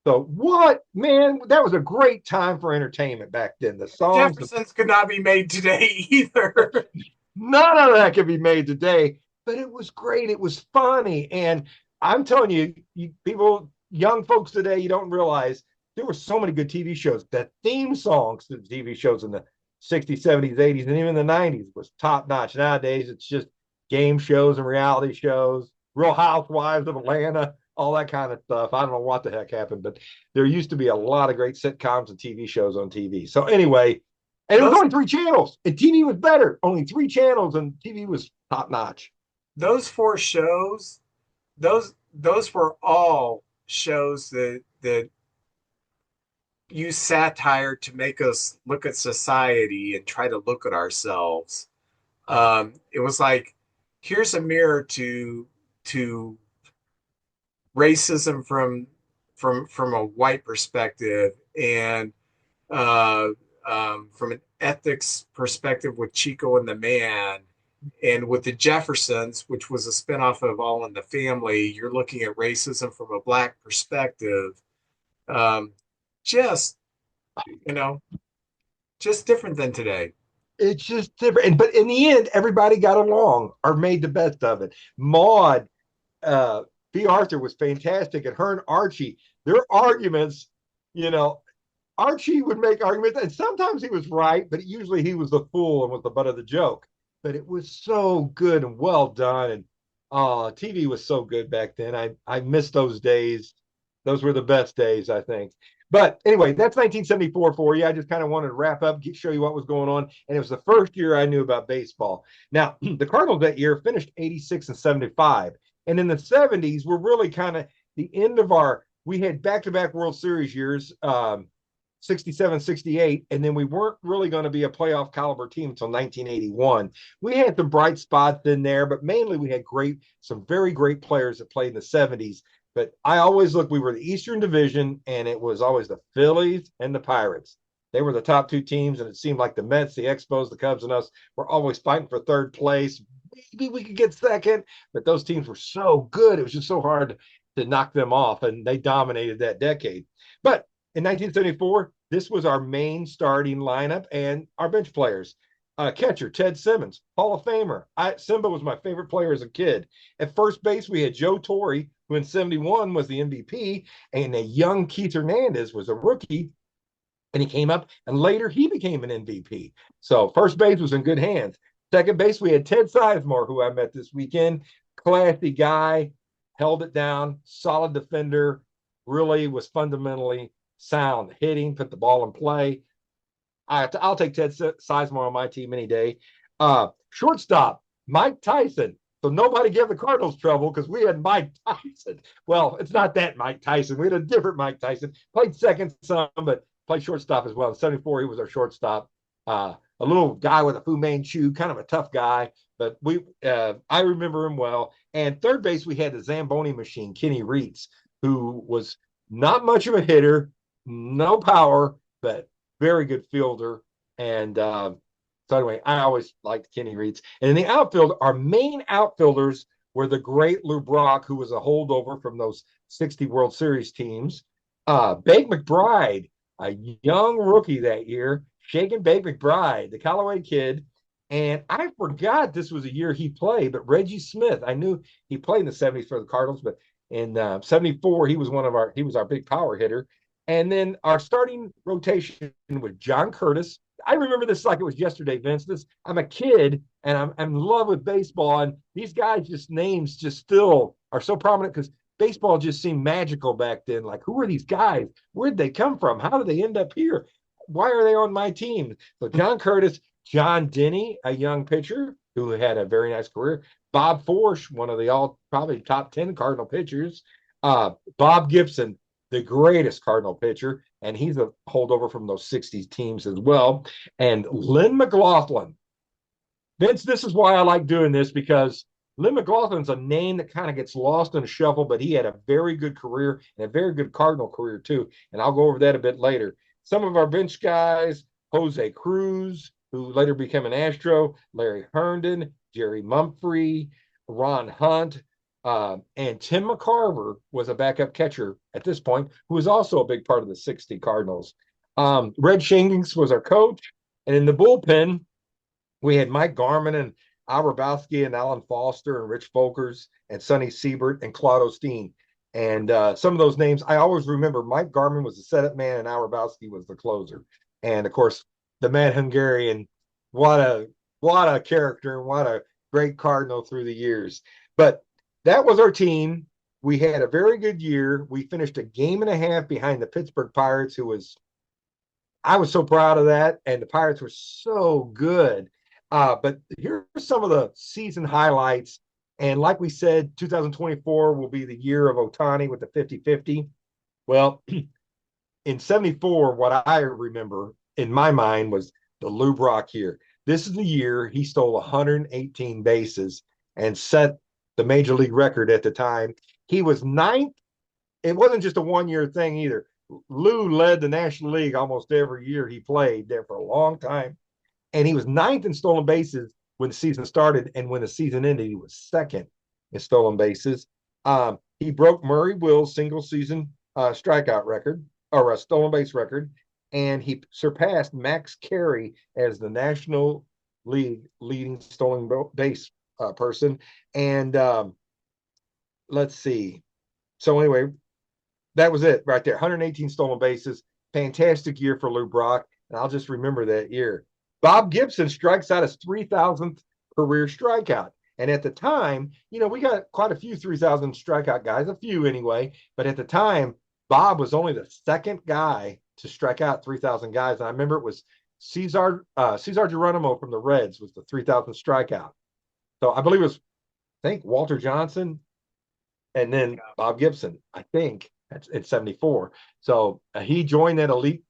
So what, man, that was a great time for entertainment back then. The The songs, Jeffersons could not be made today either. none of that could be made today, but it was great. It was funny. And I'm telling you, people, young folks today, you don't realize there were so many good TV shows. The theme songs to the TV shows in the 60s, 70s, 80s, and even the 90s was top notch. Nowadays, it's just game shows and reality shows, Real Housewives of Atlanta, all that kind of stuff. I don't know what the heck happened, but there used to be a lot of great sitcoms and TV shows on TV. So anyway, and it was those only 3 channels, and TV was better. Only 3 channels, and TV was top notch. those four shows, those were all shows that use satire to make us look at society and try to look at ourselves. It was like, here's a mirror to racism from a white perspective, and uh, from an ethics perspective with Chico and the Man, and with the Jeffersons, which was a spinoff of All in the Family. You're looking at racism from a black perspective. Um, just you know, just different than today. It's just different. But in the end, everybody got along or made the best of it. Maud, uh, B. Arthur was fantastic, and her and Archie, their arguments, you know, Archie would make arguments, and sometimes he was right, but usually he was the fool and was the butt of the joke. But it was so good and well done, and TV was so good back then. I miss those days. Those were the best days, I think. But anyway, that's 1974 for you. I just kind of wanted to wrap up, show you what was going on. And it was the first year I knew about baseball. Now, the Cardinals that year finished 86 and 75. And in the 70s, we're really kind of the end of we had back-to-back World Series years, 67, 68, and then we weren't really going to be a playoff caliber team until 1981. We had some bright spots in there, but mainly we had some very great players that played in the 70s. But I always look, we were the Eastern Division, and it was always the Phillies and the Pirates. They were the top two teams, and it seemed like the Mets, the Expos, the Cubs, and us were always fighting for third place. Maybe we could get second, but those teams were so good. It was just so hard to knock them off, and they dominated that decade. But in 1974, this was our main starting lineup and our bench players. Catcher, Ted Simmons, Hall of Famer. Simba was my favorite player as a kid. At first base, we had Joe Torre, who in 71 was the MVP, and a young Keith Hernandez was a rookie, and he came up, and later he became an MVP. So first base was in good hands. Second base, we had Ted Sizemore, who I met this weekend. Classy guy, held it down, solid defender, really was fundamentally sound, hitting, put the ball in play. I'll take Ted Sizemore on my team any day. Shortstop, Mike Tyson. So nobody gave the Cardinals trouble because we had Mike Tyson. Well, it's not that Mike Tyson. We had a different Mike Tyson. Played second some, but played shortstop as well. In 74, he was our shortstop. A little guy with a Fu Manchu, kind of a tough guy, but I remember him well. And third base, we had the Zamboni machine, Kenny Reitz, who was not much of a hitter, no power, but very good fielder. And so anyway, I always liked Kenny Reitz. And in the outfield, our main outfielders were the great Lou Brock, who was a holdover from those 60 World Series teams. Bake McBride, a young rookie that year, Shakin' Bake McBride, the Callaway kid. And I forgot this was a year he played, but Reggie Smith, I knew he played in the 70s for the Cardinals, but in 74, he was our big power hitter. And then our starting rotation was John Curtis. I remember this like it was yesterday, Vince. I'm a kid, and I'm in love with baseball. And these guys' names just still are so prominent because baseball just seemed magical back then. Like, who are these guys? Where'd they come from? How did they end up here? Why are they on my team? So John Curtis, John Denny, a young pitcher who had a very nice career. Bob Forsch, one of the probably top 10 Cardinal pitchers. Bob Gibson, the greatest Cardinal pitcher, and he's a holdover from those 60s teams as well. And Lynn McLaughlin. Vince, this is why I like doing this, because Lynn McLaughlin's a name that kind of gets lost in the shuffle, but he had a very good career and a very good Cardinal career too. And I'll go over that a bit later. Some of our bench guys, Jose Cruz, who later became an Astro, Larry Herndon, Jerry Mumphrey, Ron Hunt, and Tim McCarver was a backup catcher at this point, who was also a big part of the 60 Cardinals. Red Shingings was our coach. And in the bullpen, we had Mike Garman and Al Rabowski and Alan Foster and Rich Folkers and Sonny Siebert and Claude Osteen. And some of those names, I always remember Mike Garman was the setup man and Al Rabowski was the closer. And of course, the Mad Hungarian, what a character and what a great Cardinal through the years. But that was our team. We had a very good year. We finished a game and a half behind the Pittsburgh Pirates, I was so proud of that. And the Pirates were so good. But here's some of the season highlights. And like we said, 2024 will be the year of Ohtani with the 50-50. Well, in 74, what I remember in my mind was the Lou Brock year. This is the year he stole 118 bases and set the major league record at the time. He was ninth. It wasn't just a one-year thing either. Lou led the National League almost every year he played there for a long time. And he was ninth in stolen bases when the season started. And when the season ended, he was second in stolen bases. He broke Murray Will's single season strikeout record, or a stolen base record. And he surpassed Max Carey as the National League leading stolen base person. And let's see. So anyway, that was it right there. 118 stolen bases. Fantastic year for Lou Brock. And I'll just remember that year. Bob Gibson strikes out his 3,000th career strikeout. And at the time, we got quite a few 3,000 strikeout guys, a few anyway. But at the time, Bob was only the second guy to strike out 3,000 guys. And I remember it was Cesar Geronimo from the Reds was the 3,000 strikeout. So I believe it was, Walter Johnson and then Bob Gibson, I think, at 74. So he joined that elite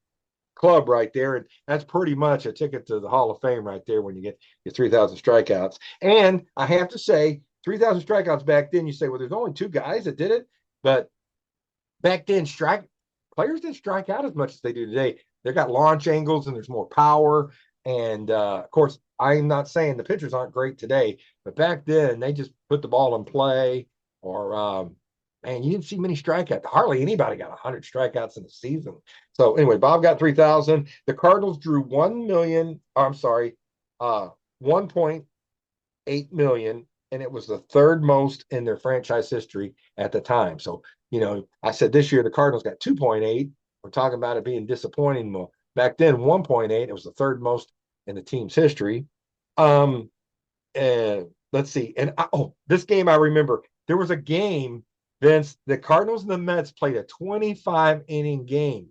club right there. And that's pretty much a ticket to the Hall of Fame right there when you get your 3,000 strikeouts. And I have to say, 3,000 strikeouts back then, you say, well, there's only two guys that did it. But back then, players didn't strike out as much as they do today. They got launch angles and there's more power. And of course, I'm not saying the pitchers aren't great today, but back then they just put the ball in play, or man, you didn't see many strikeouts. Hardly anybody got 100 strikeouts in the season. So anyway, Bob got 3,000. The Cardinals drew 1.8 million, and it was the third most in their franchise history at the time. So, I said this year the Cardinals got 2.8. We're talking about it being disappointing. Well, back then, 1.8. It was the third most in the team's history. And let's see. And this game I remember. There was a game, Vince, the Cardinals and the Mets played a 25-inning game.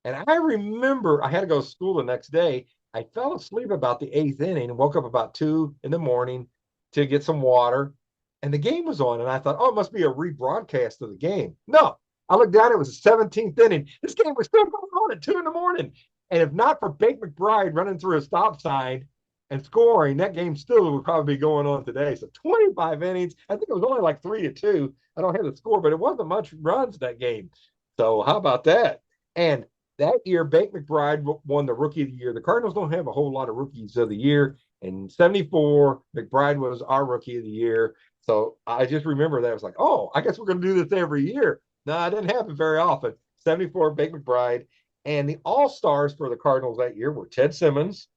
And I remember I had to go to school the next day. I fell asleep about the 8th inning and woke up about 2 in the morning to get some water. And the game was on. And I thought, it must be a rebroadcast of the game. No, I looked down. It was the 17th inning. This game was still going on at 2 in the morning. And if not for Bake McBride running through a stop sign and scoring, that game still would probably be going on today. So 25 innings. I think it was only like 3-2. I don't have the score, but it wasn't much runs that game. So how about that? And that year, Bake McBride won the Rookie of the Year. The Cardinals don't have a whole lot of Rookies of the Year. In 74, McBride was our Rookie of the Year. So I just remember that. I was like, I guess we're going to do this every year. No, it didn't happen very often. 74, Bake McBride. And the all-stars for the Cardinals that year were Ted Simmons,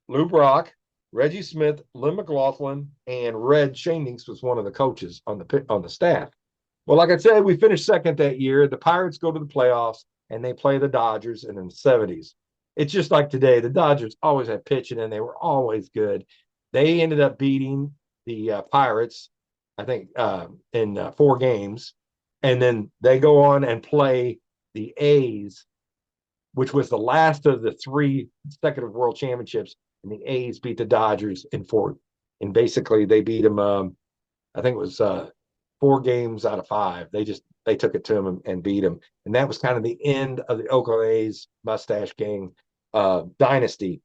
Lou Brock, Reggie Smith, Lynn McLaughlin, and Red Shingings was one of the coaches on the staff. Well, like I said, we finished second that year. The Pirates go to the playoffs, and they play the Dodgers in the 70s. It's just like today. The Dodgers always had pitching, and they were always good. They ended up beating the Pirates, I think, in 4 games. And then they go on and play the A's, which was the last of the 3 consecutive world championships. And the A's beat the Dodgers in 4. And basically, they beat them, I think it was 4 games out of 5. They took it to them and beat them. And that was kind of the end of the Oakland A's Mustache Gang dynasty.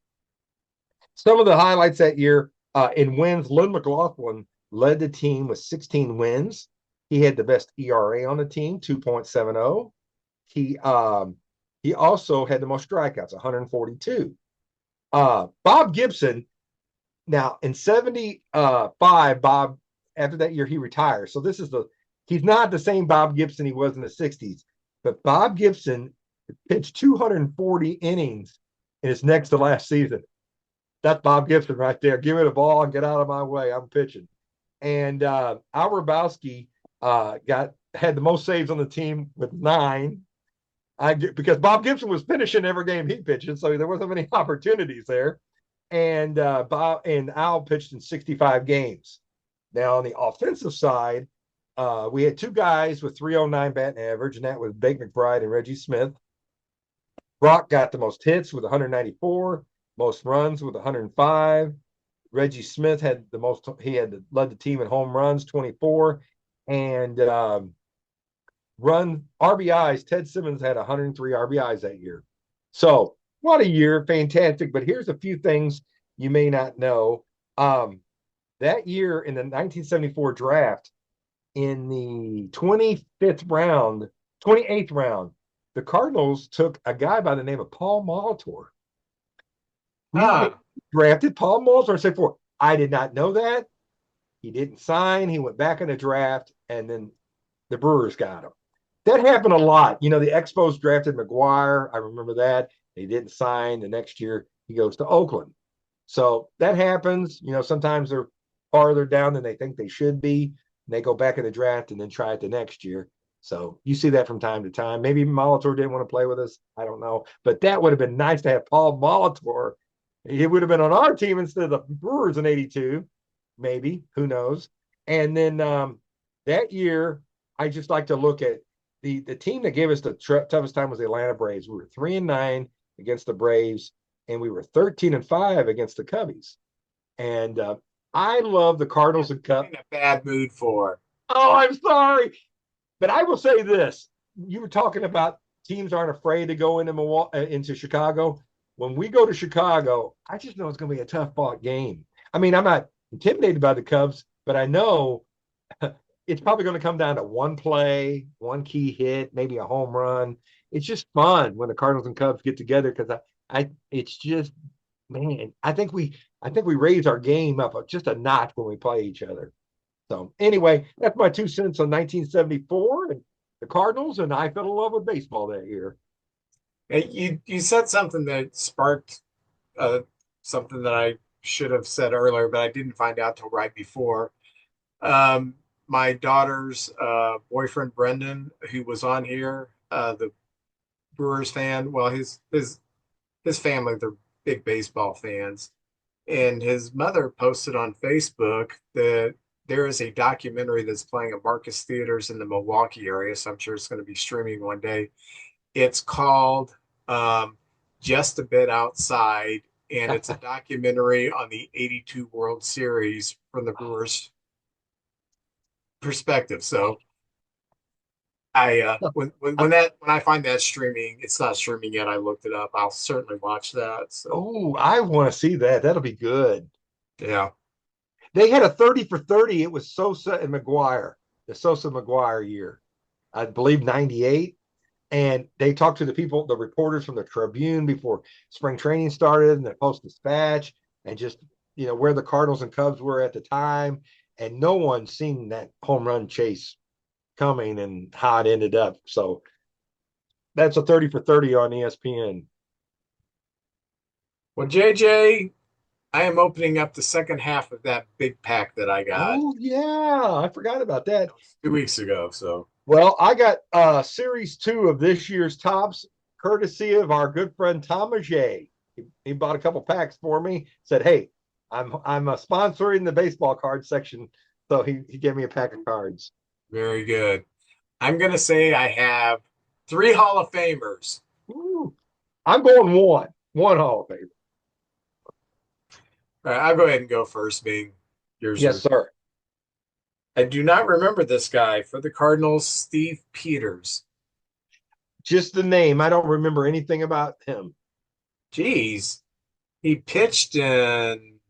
Some of the highlights that year in wins, Lynn McLaughlin led the team with 16 wins. He had the best ERA on the team, 2.70. He also had the most strikeouts, 142. Bob Gibson, now in 75, Bob, after that year, he retires. So he's not the same Bob Gibson he was in the 60s, but Bob Gibson pitched 240 innings in his next to last season. That's Bob Gibson right there. Give me the ball and get out of my way. I'm pitching. And Al Hrabowski had the most saves on the team with 9. Because Bob Gibson was finishing every game he pitched, so there wasn't many opportunities there. And Bob and Al pitched in 65 games. Now on the offensive side, we had 2 guys with 309 batting average, and that was Bake McBride and Reggie Smith. Brock got the most hits with 194, most runs with 105. Reggie Smith had the most. He had led the team in home runs, 24, and run RBIs. Ted Simmons had 103 RBIs that year. So what a year, fantastic. But here's a few things you may not know. That year in the 1974 draft, in the 28th round, the Cardinals took a guy by the name of Paul Molitor. Drafted Paul Molitor in 74. I did not know that. He didn't sign. He went back in the draft, and then the Brewers got him. That happened a lot. The Expos drafted McGuire. I remember that. They didn't sign. The next year, he goes to Oakland. So that happens. Sometimes they're farther down than they think they should be. And they go back in the draft and then try it the next year. So you see that from time to time. Maybe Molitor didn't want to play with us. I don't know. But that would have been nice to have Paul Molitor. He would have been on our team instead of the Brewers in 82. Maybe. Who knows? And then that year, I just like to look at the team that gave us the toughest time was the Atlanta Braves. We were 3-9 against the Braves, and we were 13-5 against the Cubbies. And I love the Cardinals and Cubs. In a bad mood for. Oh, I'm sorry. But I will say this. You were talking about teams aren't afraid to go into Chicago. When we go to Chicago, I just know it's going to be a tough fought game. I mean, I'm not intimidated by the Cubs, but I know it's probably going to come down to one play, one key hit, maybe a home run. It's just fun when the Cardinals and Cubs get together because it's just, man, I think we raise our game up just a notch when we play each other. So anyway, that's my 2 cents on 1974 and the Cardinals, and I fell in love with baseball that year. Hey, you said something that sparked something that I should have said earlier, but I didn't find out till right before. My daughter's boyfriend, Brendan, who was on here, the Brewers fan. Well, his family, they're big baseball fans. And his mother posted on Facebook that there is a documentary that's playing at Marcus Theaters in the Milwaukee area. So I'm sure it's going to be streaming one day. It's called Just a Bit Outside, and it's a documentary on the 82 World Series from the Brewers' perspective. So when I find that streaming, it's not streaming yet. I looked it up. I'll certainly watch that. So. Oh, I want to see that. That'll be good. Yeah. They had a 30 for 30. It was Sosa and McGuire, the Sosa McGuire year, I believe 98. And they talked to the reporters from the Tribune before spring training started, and the Post-Dispatch, and just, where the Cardinals and Cubs were at the time. And no one seen that home run chase coming and how it ended up. So that's a 30 for 30 on ESPN. Well, JJ, I am opening up the second half of that big pack that I got. Oh, yeah. I forgot about that. 2 weeks ago. So. Well, I got Series 2 of this year's Topps, courtesy of our good friend Tom Ajay. He bought a couple packs for me, said, hey, I'm sponsoring the baseball card section, so he gave me a pack of cards. Very good. I'm going to say I have 3 Hall of Famers. Ooh. I'm going one Hall of Famer. All right, I'll go ahead and go first, being yours. Yes, sir. I do not remember this guy. For the Cardinals, Steve Peters. Just the name. I don't remember anything about him. Geez. He pitched in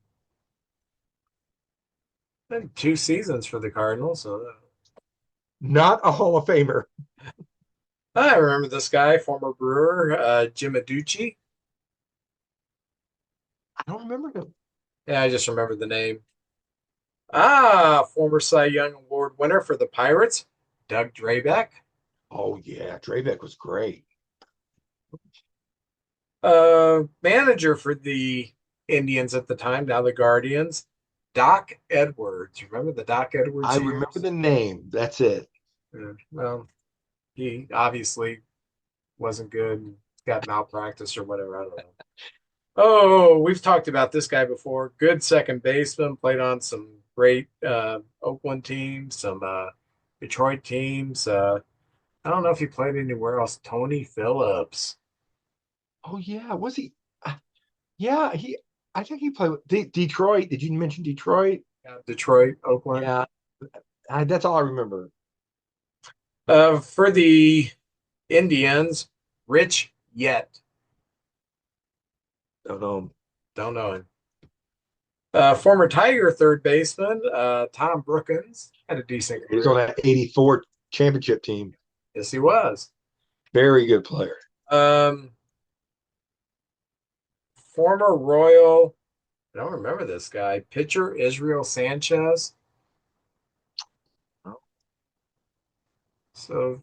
Been 2 seasons for the Cardinals. So Not a Hall of Famer. I remember this guy, former Brewer, Jim Aducci. I don't remember him. Yeah, I just remember the name. Former Cy Young Award winner for the Pirates, Doug Drabeck. Oh yeah, Drabeck was great. Manager for the Indians at the time, now the Guardians, Doc Edwards. You remember the Doc Edwards I remember years? the name. That's it. Yeah, well, he obviously wasn't good, got malpractice or whatever. I don't know. Oh, we've talked about this guy before. Good second baseman, played on some great Oakland teams, some Detroit teams. I don't know if he played anywhere else. Tony Phillips. Oh yeah, was he? Yeah, he. I think he played with Detroit. Did you mention Detroit? Detroit, Oakland. Yeah, that's all I remember. For the Indians, Rich Yet. Don't know. Don't know him. Former Tiger third baseman, Tom Brookins, had a decent He was on career. that '84 championship team. Yes, he was. Very good player. Um, Former Royal, I don't remember this guy, pitcher Israel Sanchez. So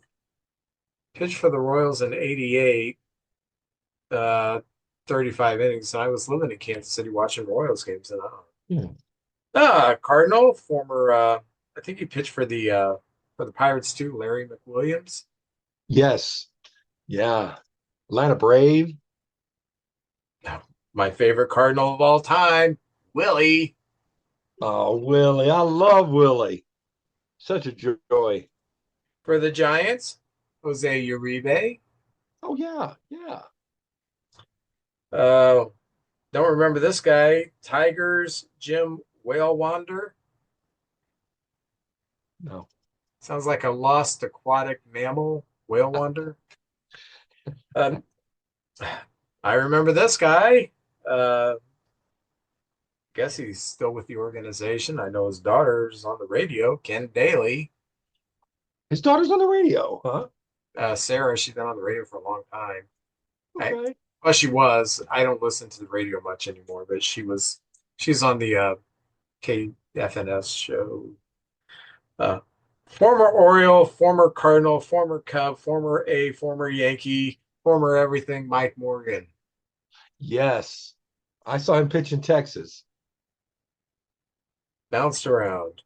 pitched for the Royals in '88, uh, 35 innings. And I was living in Kansas City watching Royals games. And Cardinal, former, I think he pitched for the Pirates too, Larry McWilliams. Yes. Yeah. Atlanta Brave. My favorite Cardinal of all time, Willie. Oh, Willie. I love Willie. Such a joy. For the Giants, Jose Uribe. Oh, yeah. Yeah. Uh, don't remember this guy, Tigers, Jim Whalewander. No. Sounds like a lost aquatic mammal, Whalewander. Um, I remember this guy. Guess he's still with the organization. I know his daughter's on the radio, Ken Daly. His daughter's on the radio, huh? Sarah, she's been on the radio for a long time. Okay. Well, she was. I don't listen to the radio much anymore, but she's on the KFNS show. Former Oriole, former Cardinal, former Cub, former Yankee, former everything, Mike Morgan. Yes. I saw him pitch in Texas. Bounced around.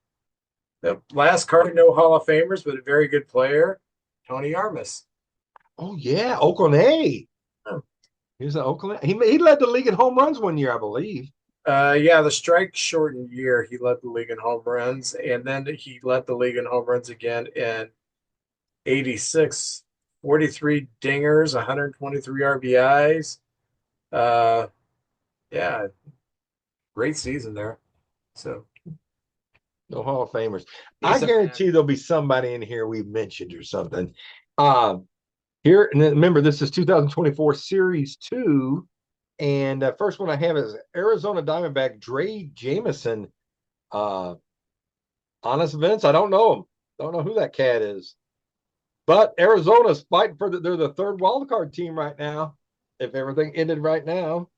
The last Cardinal, no Hall of Famers, but a very good player, Tony Armas. Oh, yeah. Oakland A. Oh. He was at Oakland. He led the league in home runs one year, I believe. Yeah, the strike shortened year, he led the league in home runs, and then he led the league in home runs again in '86. 43 dingers, 123 RBIs. Yeah, great season there. So No Hall of Famers. I guarantee there'll be somebody in here we've mentioned or something. Here, and then remember, this is 2024 Series 2. And the first one I have is Arizona Diamondback Dre Jameson. Honest Vince, I don't know him. Don't know who that cat is. But Arizona's fighting they're the third wildcard team right now. If everything ended right now.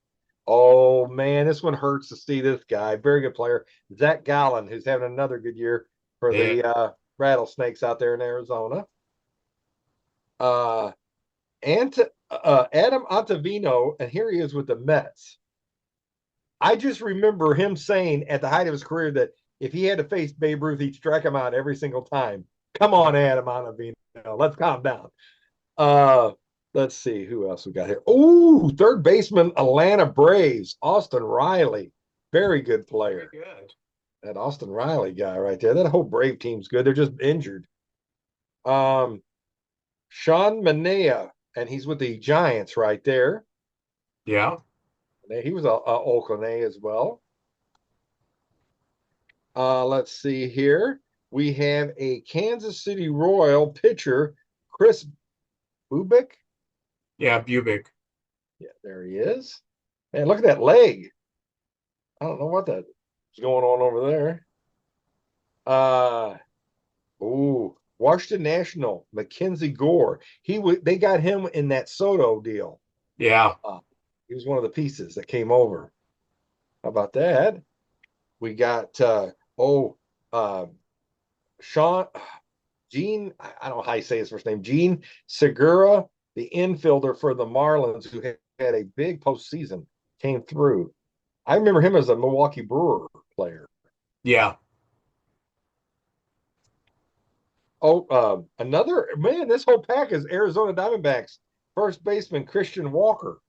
Oh, man, this one hurts to see this guy. Very good player. Zach Gallen, who's having another good year for the Rattlesnakes out there in Arizona. Adam Ottavino, and here he is with the Mets. I just remember him saying at the height of his career that if he had to face Babe Ruth, he'd strike him out every single time. Come on, Adam Ottavino. Let's calm down. Let's see who else we got here. Oh, third baseman, Atlanta Braves, Austin Riley. Very good player. Very good. That Austin Riley guy right there. That whole Brave team's good. They're just injured. Sean Manaea, and he's with the Giants right there. Yeah. He was a Oakland A as well. Let's see here. We have a Kansas City Royal pitcher, Chris Bubick. Yeah, Bubick. Yeah, there he is. Man, look at that leg. I don't know what that is going on over there. Uh, Washington National, Mackenzie Gore. They got him in that Soto deal. Yeah. He was one of the pieces that came over. How about that? We got Sean Gene. I don't know how you say his first name. Gene Segura, the infielder for the Marlins, who had a big postseason, came through. I remember him as a Milwaukee Brewer player. Yeah. Another man. This whole pack is Arizona Diamondbacks first baseman Christian Walker.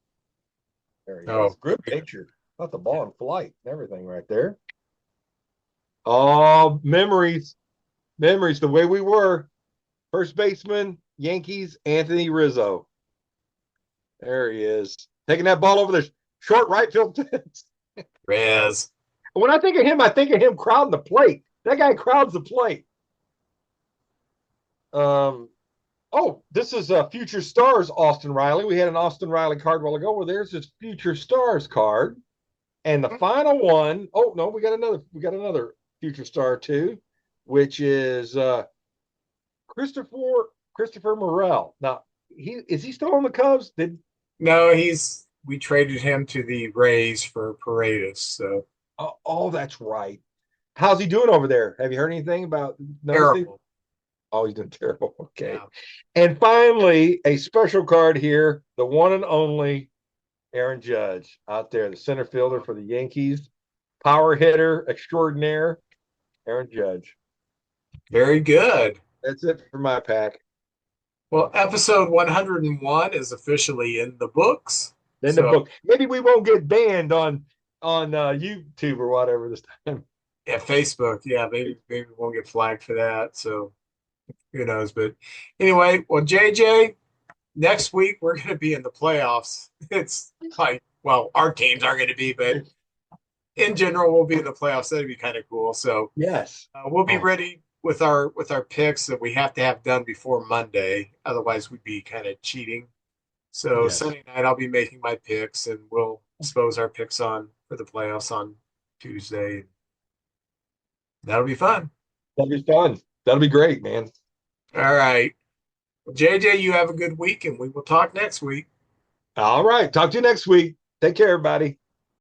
There he is. Good picture. Got the ball in flight and everything right there. Oh, memories. Memories, the way we were. First baseman, Yankees, Anthony Rizzo. There he is. Taking that ball over the short right field fence. Riz. When I think of him crowding the plate. That guy crowds the plate. This is Future Stars Austin Riley. We had an Austin Riley card a while ago. Well, there's his Future Stars card. And the final one, we got another Future Star too, which is Christopher Morel. Now, is he still on the Cubs? No, we traded him to the Rays for Paredes. So that's right. How's he doing over there? Have you heard anything about terrible? Oh, he's doing terrible. Okay. Yeah. And finally, a special card here, the one and only Aaron Judge out there, the center fielder for the Yankees, power hitter extraordinaire, Aaron Judge. Very good. That's it for my pack. Well, episode 101 is officially in the books. The book. Maybe we won't get banned on YouTube or whatever this time. Yeah, Facebook. Yeah, maybe we won't get flagged for that. So who knows? But anyway, well, JJ, next week we're going to be in the playoffs. It's like, well, our teams aren't going to be, but in general, we'll be in the playoffs. That'd be kind of cool. So yes, we'll be ready with our picks that we have to have done before Monday. Otherwise, we'd be kind of cheating. So Sunday night, I'll be making my picks, and we'll expose our picks for the playoffs on Tuesday. That'll be fun. That'll be fun. That'll be great, man. All right. Well, JJ, you have a good week, and we will talk next week. All right. Talk to you next week. Take care, everybody.